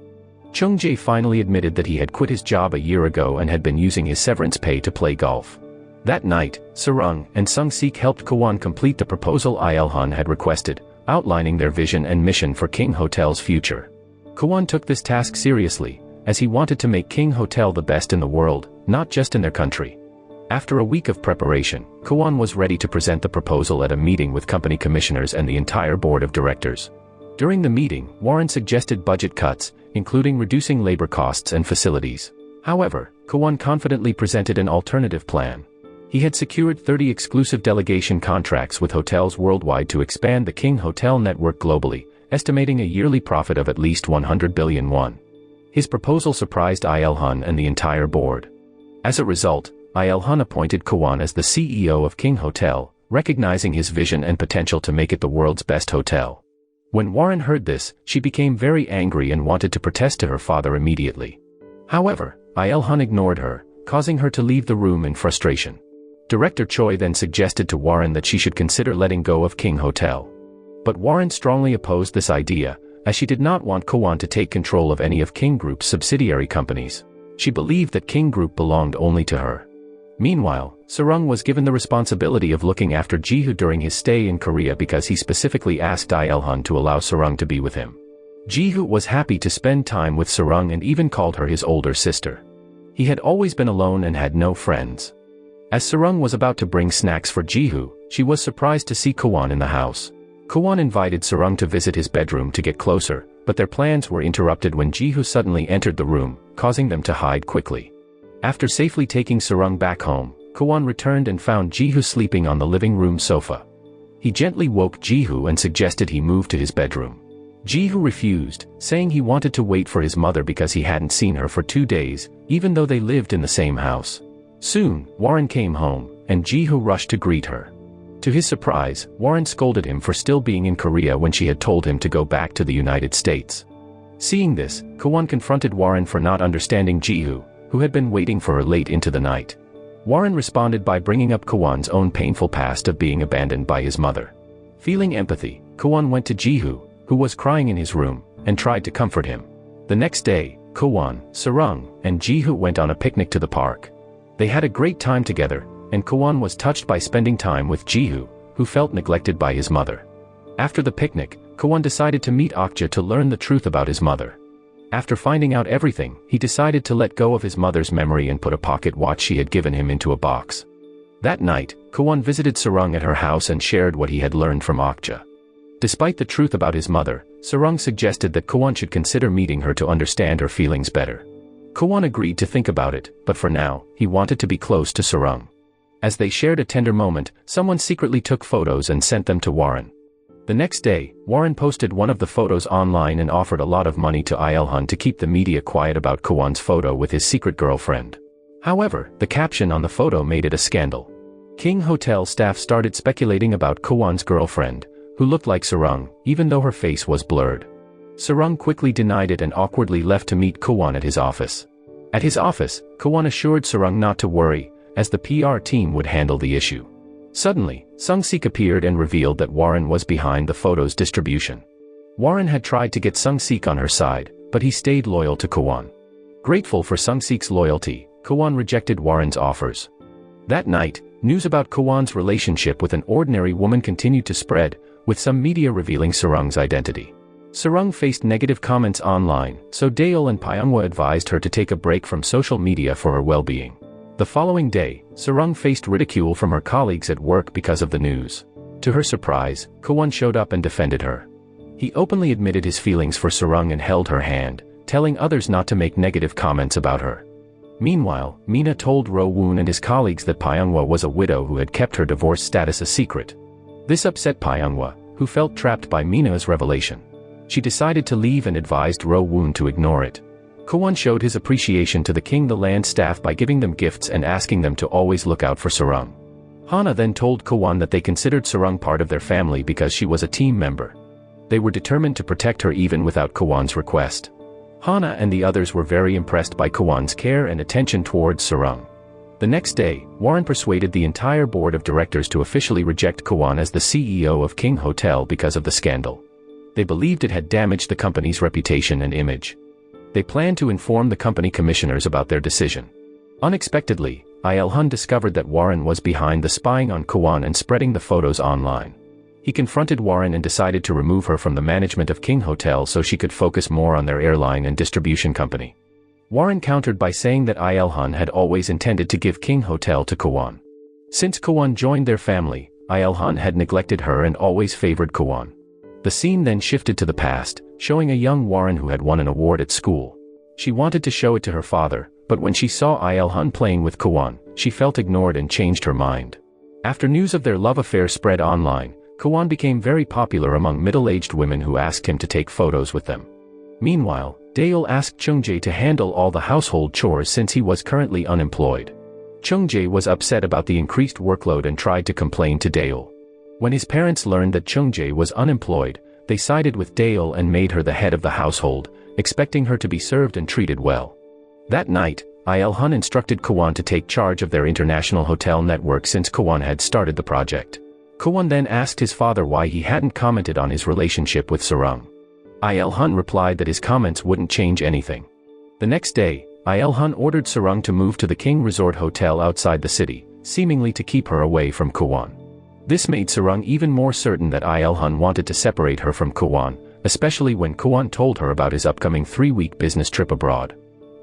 Chung-jae finally admitted that he had quit his job a year ago and had been using his severance pay to play golf. That night, Sarang and Sung-sik helped Kowan complete the proposal Il-hun had requested, outlining their vision and mission for King Hotel's future. Kowan took this task seriously, as he wanted to make King Hotel the best in the world, not just in their country. After a week of preparation, Kowan was ready to present the proposal at a meeting with company commissioners and the entire board of directors. During the meeting, Warren suggested budget cuts, including reducing labor costs and facilities. However, Kowan confidently presented an alternative plan. He had secured 30 exclusive delegation contracts with hotels worldwide to expand the King Hotel network globally, estimating a yearly profit of at least 100 billion won. His proposal surprised Il-hun and the entire board. As a result, Il-hun appointed Kowan as the CEO of King Hotel, recognizing his vision and potential to make it the world's best hotel. When Warren heard this, she became very angry and wanted to protest to her father immediately. However, Il-hun ignored her, causing her to leave the room in frustration. Director Choi then suggested to Warren that she should consider letting go of King Hotel. But Warren strongly opposed this idea, as she did not want Kowan to take control of any of King Group's subsidiary companies. She believed that King Group belonged only to her. Meanwhile, Sarang was given the responsibility of looking after Jeju during his stay in Korea because he specifically asked Il-hun to allow Sarang to be with him. Jeju was happy to spend time with Sarang and even called her his older sister. He had always been alone and had no friends. As Sarang was about to bring snacks for Jeju, she was surprised to see Kowan in the house. Kowan invited Sarang to visit his bedroom to get closer, but their plans were interrupted when Jeju suddenly entered the room, causing them to hide quickly. After safely taking Sarang back home, Kowan returned and found Jeju sleeping on the living room sofa. He gently woke Jeju and suggested he move to his bedroom. Jeju refused, saying he wanted to wait for his mother because he hadn't seen her for 2 days, even though they lived in the same house. Soon, Warren came home, and Jeju rushed to greet her. To his surprise, Warren scolded him for still being in Korea when she had told him to go back to the United States. Seeing this, Kowan confronted Warren for not understanding Jeju, who had been waiting for her late into the night. Warren responded by bringing up Kowan's own painful past of being abandoned by his mother. Feeling empathy, Kowan went to Jeju, who was crying in his room, and tried to comfort him. The next day, Kowan, Sarang, and Jeju went on a picnic to the park. They had a great time together, and Kowan was touched by spending time with Jeju, who felt neglected by his mother. After the picnic, Kowan decided to meet Okja to learn the truth about his mother. After finding out everything, he decided to let go of his mother's memory and put a pocket watch she had given him into a box. That night, Kowan visited Sarang at her house and shared what he had learned from Okja. Despite the truth about his mother, Sarang suggested that Kowan should consider meeting her to understand her feelings better. Kowan agreed to think about it, but for now, he wanted to be close to Sarang. As they shared a tender moment, someone secretly took photos and sent them to Warren. The next day, Warren posted one of the photos online and offered a lot of money to Ilhan to keep the media quiet about Kowan's photo with his secret girlfriend. However, the caption on the photo made it a scandal. King Hotel staff started speculating about Kowan's girlfriend, who looked like Sarang, even though her face was blurred. Sarang quickly denied it and awkwardly left to meet Kowan at his office. At his office, Kowan assured Sarang not to worry, as the PR team would handle the issue. Suddenly, Sung-sik appeared and revealed that Warren was behind the photo's distribution. Warren had tried to get Sung-sik on her side, but he stayed loyal to Kowan. Grateful for Sung-sik's loyalty, Kowan rejected Warren's offers. That night, news about Kowan's relationship with an ordinary woman continued to spread, with some media revealing Sarang's identity. Sarang faced negative comments online, so Daeol and Pyongwa advised her to take a break from social media for her well-being. The following day, Sarang faced ridicule from her colleagues at work because of the news. To her surprise, Kowan showed up and defended her. He openly admitted his feelings for Sarang and held her hand, telling others not to make negative comments about her. Meanwhile, Mina told Ro Woon and his colleagues that Pyongwa was a widow who had kept her divorce status a secret. This upset Pyongwa, who felt trapped by Mina's revelation. She decided to leave and advised Ro Woon to ignore it. Kowan showed his appreciation to the King the Land staff by giving them gifts and asking them to always look out for Sarang. Hana then told Kowan that they considered Sarang part of their family because she was a team member. They were determined to protect her even without Kowan's request. Hana and the others were very impressed by Kowan's care and attention towards Sarang. The next day, Warren persuaded the entire board of directors to officially reject Kowan as the CEO of King Hotel because of the scandal. They believed it had damaged the company's reputation and image. They planned to inform the company commissioners about their decision. Unexpectedly, Ilhan discovered that Warren was behind the spying on Kowan and spreading the photos online. He confronted Warren and decided to remove her from the management of King Hotel so she could focus more on their airline and distribution company. Warren countered by saying that Ilhan had always intended to give King Hotel to Kowan. Since Kowan joined their family, Ilhan had neglected her and always favored Kowan. The scene then shifted to the past, showing a young Warren who had won an award at school. She wanted to show it to her father, but when she saw Ilhan playing with Kowan, she felt ignored and changed her mind. After news of their love affair spread online, Kowan became very popular among middle-aged women who asked him to take photos with them. Meanwhile, Daeol asked Chung-jae to handle all the household chores since he was currently unemployed. Chung-jae was upset about the increased workload and tried to complain to Daeol. When his parents learned that Chung-jae was unemployed, they sided with Daeol and made her the head of the household, expecting her to be served and treated well. That night, Ilhan instructed Kowan to take charge of their international hotel network since Kowan had started the project. Kowan then asked his father why he hadn't commented on his relationship with Sarang. Ilhan replied that his comments wouldn't change anything. The next day, Ilhan ordered Sarang to move to the King Resort Hotel outside the city, seemingly to keep her away from Kowan. This made Sarang even more certain that Ilhan wanted to separate her from Kowan, especially when Kowan told her about his upcoming 3-week business trip abroad.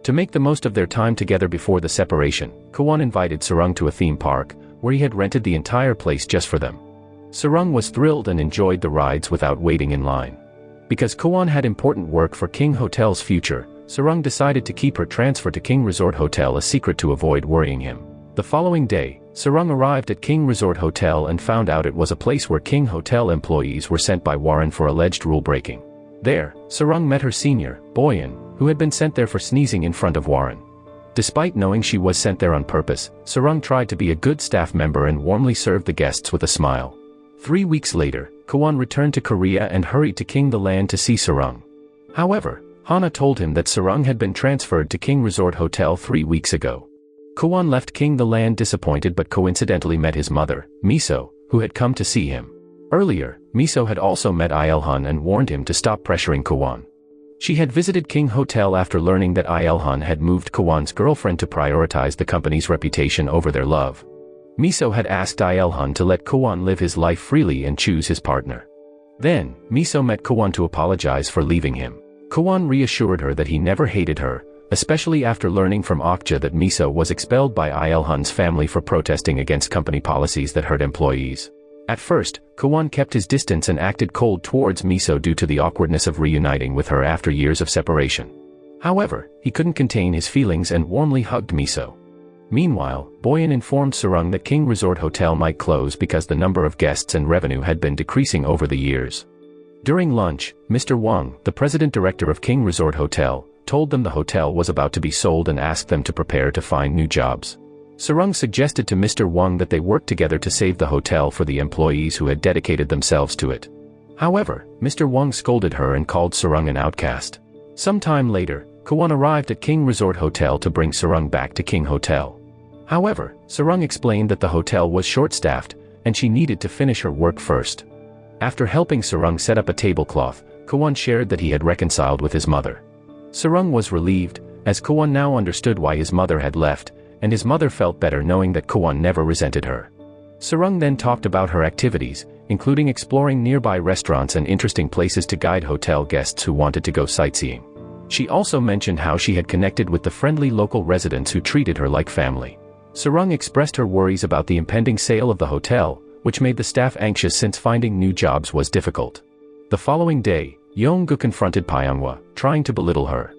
To make the most of their time together before the separation, Kowan invited Sarang to a theme park, where he had rented the entire place just for them. Sarang was thrilled and enjoyed the rides without waiting in line. Because Kowan had important work for King Hotel's future, Sarang decided to keep her transfer to King Resort Hotel a secret to avoid worrying him. The following day, Sarang arrived at King Resort Hotel and found out it was a place where King Hotel employees were sent by Warren for alleged rule-breaking. There, Sarang met her senior, Boyan, who had been sent there for sneezing in front of Warren. Despite knowing she was sent there on purpose, Sarang tried to be a good staff member and warmly served the guests with a smile. 3 weeks later, Kowan returned to Korea and hurried to King the Land to see Sarang. However, Hana told him that Sarang had been transferred to King Resort Hotel 3 weeks ago. Kowan left King the Land disappointed but coincidentally met his mother, Miso, who had come to see him. Earlier, Miso had also met Ilhan and warned him to stop pressuring Kowan. She had visited King Hotel after learning that Ilhan had moved Kowan's girlfriend to prioritize the company's reputation over their love. Miso had asked Ilhan to let Kowan live his life freely and choose his partner. Then, Miso met Kowan to apologize for leaving him. Kowan reassured her that he never hated her, especially after learning from Okja that Miso was expelled by Ilhan's family for protesting against company policies that hurt employees. At first, Kowan kept his distance and acted cold towards Miso due to the awkwardness of reuniting with her after years of separation. However, he couldn't contain his feelings and warmly hugged Miso. Meanwhile, Boyan informed Sarang that King Resort Hotel might close because the number of guests and revenue had been decreasing over the years. During lunch, Mr. Wang, the president director of King Resort Hotel, told them the hotel was about to be sold and asked them to prepare to find new jobs. Sarang suggested to Mr. Wang that they work together to save the hotel for the employees who had dedicated themselves to it. However, Mr. Wang scolded her and called Sarang an outcast. Some time later, Kowan arrived at King Resort Hotel to bring Sarang back to King Hotel. However, Sarang explained that the hotel was short-staffed, and she needed to finish her work first. After helping Sarang set up a tablecloth, Kowan shared that he had reconciled with his mother. Sarang was relieved, as Kowan now understood why his mother had left, and his mother felt better knowing that Kowan never resented her. Sarang then talked about her activities, including exploring nearby restaurants and interesting places to guide hotel guests who wanted to go sightseeing. She also mentioned how she had connected with the friendly local residents who treated her like family. Sarang expressed her worries about the impending sale of the hotel, which made the staff anxious since finding new jobs was difficult. The following day, Yong-gu confronted Pyonghwa, trying to belittle her.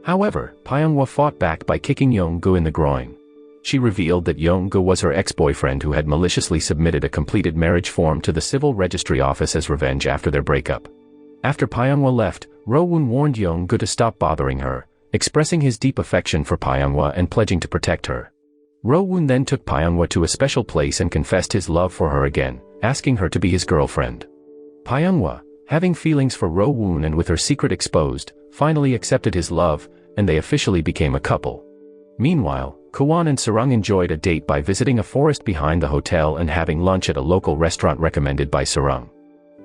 However, Pyonghwa fought back by kicking Yong-gu in the groin. She revealed that Yong-gu was her ex-boyfriend who had maliciously submitted a completed marriage form to the civil registry office as revenge after their breakup. After Pyonghwa left, Ro-woon warned Yong-gu to stop bothering her, expressing his deep affection for Pyonghwa and pledging to protect her. Ro-woon then took Pyonghwa to a special place and confessed his love for her again, asking her to be his girlfriend. Pyonghwa, having feelings for Ro-woon and with her secret exposed, finally accepted his love, and they officially became a couple. Meanwhile, Kowan and Sarang enjoyed a date by visiting a forest behind the hotel and having lunch at a local restaurant recommended by Sarang.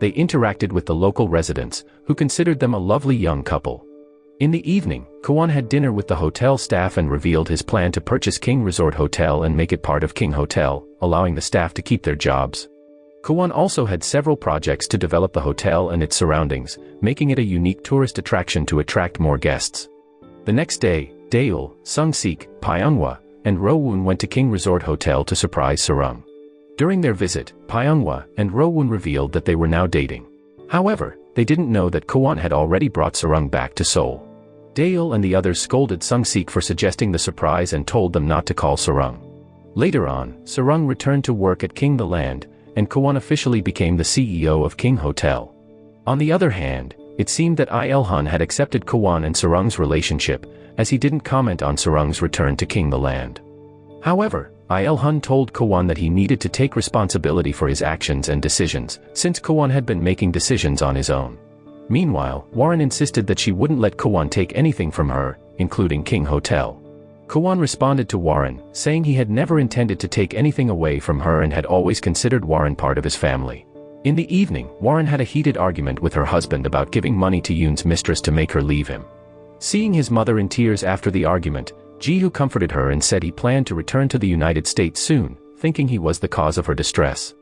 They interacted with the local residents, who considered them a lovely young couple. In the evening, Kowan had dinner with the hotel staff and revealed his plan to purchase King Resort Hotel and make it part of King Hotel, allowing the staff to keep their jobs. Kowan also had several projects to develop the hotel and its surroundings, making it a unique tourist attraction to attract more guests. The next day, Daeul, Sung-sik, Pyonghwa, and Ro-woon went to King Resort Hotel to surprise Sarang. During their visit, Pyonghwa and Ro-woon revealed that they were now dating. However, they didn't know that Kowan had already brought Sarang back to Seoul. Daeul and the others scolded Sung-sik for suggesting the surprise and told them not to call Sarang. Later on, Sarang returned to work at King the Land, and Kowan officially became the CEO of King Hotel. On the other hand, it seemed that Ilhan had accepted Kowan and Sarang's relationship, as he didn't comment on Sarang's return to King the Land. However, Ilhan told Kowan that he needed to take responsibility for his actions and decisions, since Kowan had been making decisions on his own. Meanwhile, Warren insisted that she wouldn't let Kowan take anything from her, including King Hotel. Kowan responded to Warren, saying he had never intended to take anything away from her and had always considered Warren part of his family. In the evening, Warren had a heated argument with her husband about giving money to Yoon's mistress to make her leave him. Seeing his mother in tears after the argument, Jeju comforted her and said he planned to return to the United States soon, thinking he was the cause of her distress.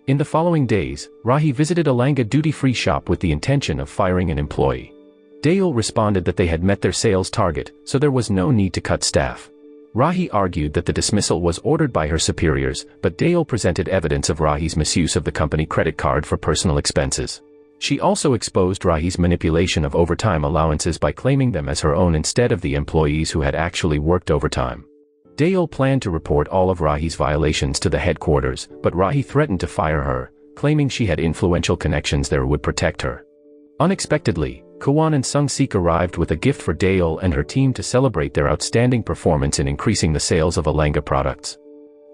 In the following days, Rahi visited a Langa duty-free shop with the intention of firing an employee. Daeul responded that they had met their sales target, so there was no need to cut staff. Rahi argued that the dismissal was ordered by her superiors, but Daeul presented evidence of Rahi's misuse of the company credit card for personal expenses. She also exposed Rahi's manipulation of overtime allowances by claiming them as her own instead of the employees who had actually worked overtime. Daeul planned to report all of Rahi's violations to the headquarters, but Rahi threatened to fire her, claiming she had influential connections there would protect her. Unexpectedly, Kowan and Sung-sik arrived with a gift for Daeol and her team to celebrate their outstanding performance in increasing the sales of Alanga products,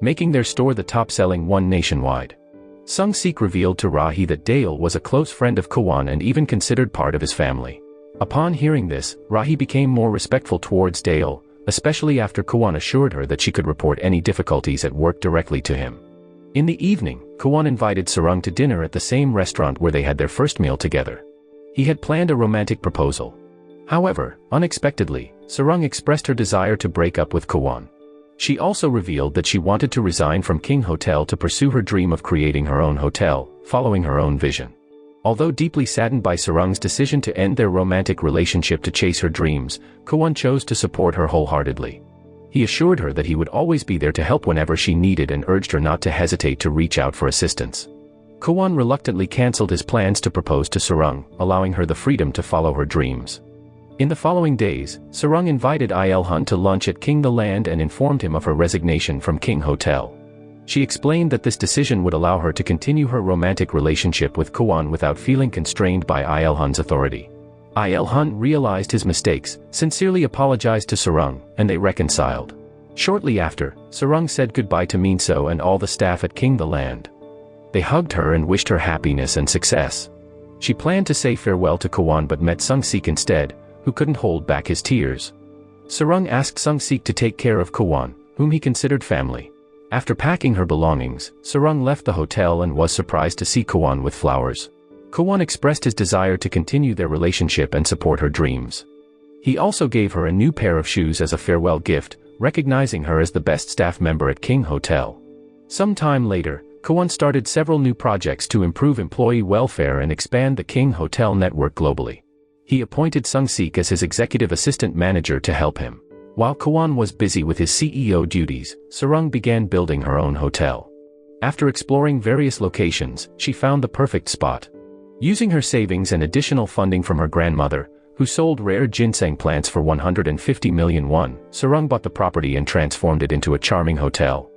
making their store the top-selling one nationwide. Sung-sik revealed to Rahi that Daeol was a close friend of Kowan and even considered part of his family. Upon hearing this, Rahi became more respectful towards Daeol, especially after Kowan assured her that she could report any difficulties at work directly to him. In the evening, Kowan invited Sarang to dinner at the same restaurant where they had their first meal together. He had planned a romantic proposal. However, unexpectedly, Sarang expressed her desire to break up with Kowan. She also revealed that she wanted to resign from King Hotel to pursue her dream of creating her own hotel, following her own vision. Although deeply saddened by Sarang's decision to end their romantic relationship to chase her dreams, Kowan chose to support her wholeheartedly. He assured her that he would always be there to help whenever she needed and urged her not to hesitate to reach out for assistance. Kowan reluctantly cancelled his plans to propose to Sarang, allowing her the freedom to follow her dreams. In the following days, Sarang invited Il-hun to lunch at King the Land and informed him of her resignation from King Hotel. She explained that this decision would allow her to continue her romantic relationship with Kowan without feeling constrained by Il-hun's authority. Il-hun realized his mistakes, sincerely apologized to Sarang, and they reconciled. Shortly after, Sarang said goodbye to Minso and all the staff at King the Land. They hugged her and wished her happiness and success. She planned to say farewell to Kowan but met Sung-sik instead, who couldn't hold back his tears. Sarang asked Sung-sik to take care of Kowan, whom he considered family. After packing her belongings, Sarang left the hotel and was surprised to see Kowan with flowers. Kowan expressed his desire to continue their relationship and support her dreams. He also gave her a new pair of shoes as a farewell gift, recognizing her as the best staff member at King Hotel. Some time later, Kowan started several new projects to improve employee welfare and expand the King Hotel network globally. He appointed Sung-sik as his executive assistant manager to help him. While Kowan was busy with his CEO duties, Sarang began building her own hotel. After exploring various locations, she found the perfect spot. Using her savings and additional funding from her grandmother, who sold rare ginseng plants for 150 million won, Sarang bought the property and transformed it into a charming hotel,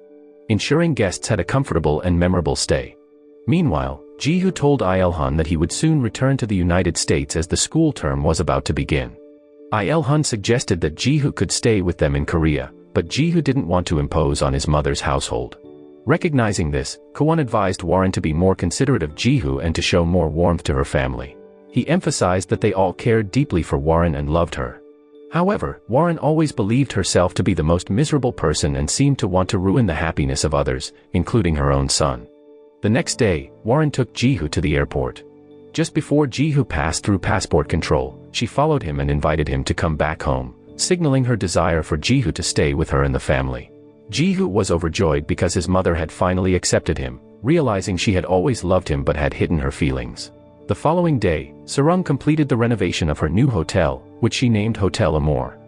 ensuring guests had a comfortable and memorable stay. Meanwhile, Jeju told Il-hun that he would soon return to the United States as the school term was about to begin. Il-hun suggested that Jeju could stay with them in Korea, but Jeju didn't want to impose on his mother's household. Recognizing this, Kowan advised Warren to be more considerate of Jeju and to show more warmth to her family. He emphasized that they all cared deeply for Warren and loved her. However, Warren always believed herself to be the most miserable person and seemed to want to ruin the happiness of others, including her own son. The next day, Warren took Jeju to the airport. Just before Jeju passed through passport control, she followed him and invited him to come back home, signaling her desire for Jeju to stay with her and the family. Jeju was overjoyed because his mother had finally accepted him, realizing she had always loved him but had hidden her feelings. The following day, Sarang completed the renovation of her new hotel, which she named Hotel Amour.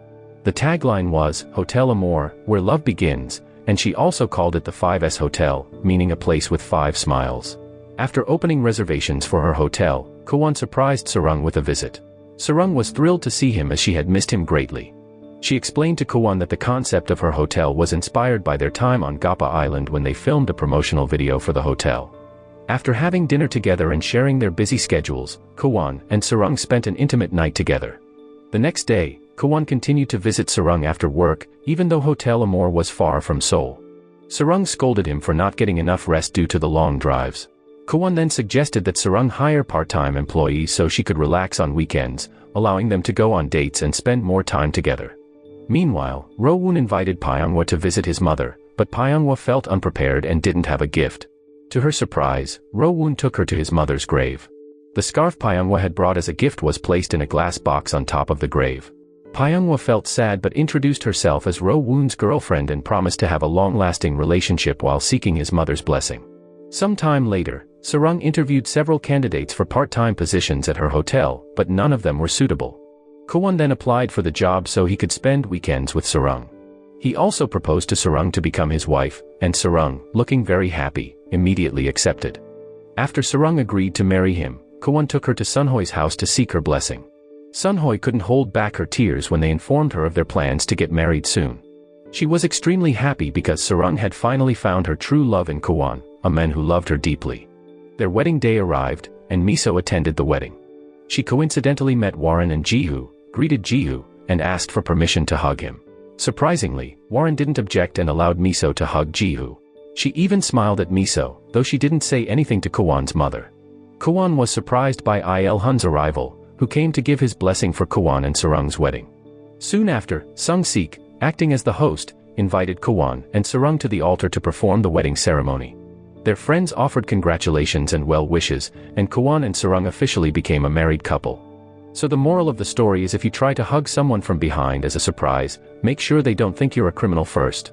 The tagline was, "Hotel Amour, where love begins," and she also called it the 5S Hotel, meaning a place with 5 smiles. After opening reservations for her hotel, Kowan surprised Sarang with a visit. Sarang was thrilled to see him as she had missed him greatly. She explained to Kowan that the concept of her hotel was inspired by their time on Gapa Island when they filmed a promotional video for the hotel. After having dinner together and sharing their busy schedules, Kowan and Sarang spent an intimate night together. The next day, Kowan continued to visit Sarang after work, even though Hotel Amour was far from Seoul. Sarang scolded him for not getting enough rest due to the long drives. Kowan then suggested that Sarang hire part-time employees so she could relax on weekends, allowing them to go on dates and spend more time together. Meanwhile, Ro-woon invited Pyonghwa to visit his mother, but Pyonghwa felt unprepared and didn't have a gift. To her surprise, Ro-woon took her to his mother's grave. The scarf Pyonghwa had brought as a gift was placed in a glass box on top of the grave. Pyonghwa felt sad but introduced herself as Ro-woon's girlfriend and promised to have a long-lasting relationship while seeking his mother's blessing. Some time later, Sarang interviewed several candidates for part-time positions at her hotel, but none of them were suitable. Kowan then applied for the job so he could spend weekends with Sarang. He also proposed to Sarang to become his wife, and Sarang, looking very happy, immediately accepted. After Sarang agreed to marry him, Kowan took her to Sunhoi's house to seek her blessing. Sunhoi couldn't hold back her tears when they informed her of their plans to get married soon. She was extremely happy because Sarang had finally found her true love in Kowan, a man who loved her deeply. Their wedding day arrived, and Miso attended the wedding. She coincidentally met Warren and Jeju, greeted Jeju, and asked for permission to hug him. Surprisingly, Warren didn't object and allowed Miso to hug Jeju. She even smiled at Miso, though she didn't say anything to Kowan's mother. Kowan was surprised by Il-hun's arrival, who came to give his blessing for Kowan and Sarang's wedding. Soon after, Sung-sik, acting as the host, invited Kowan and Sarang to the altar to perform the wedding ceremony. Their friends offered congratulations and well wishes, and Kowan and Sarang officially became a married couple. So the moral of the story is, if you try to hug someone from behind as a surprise, make sure they don't think you're a criminal first.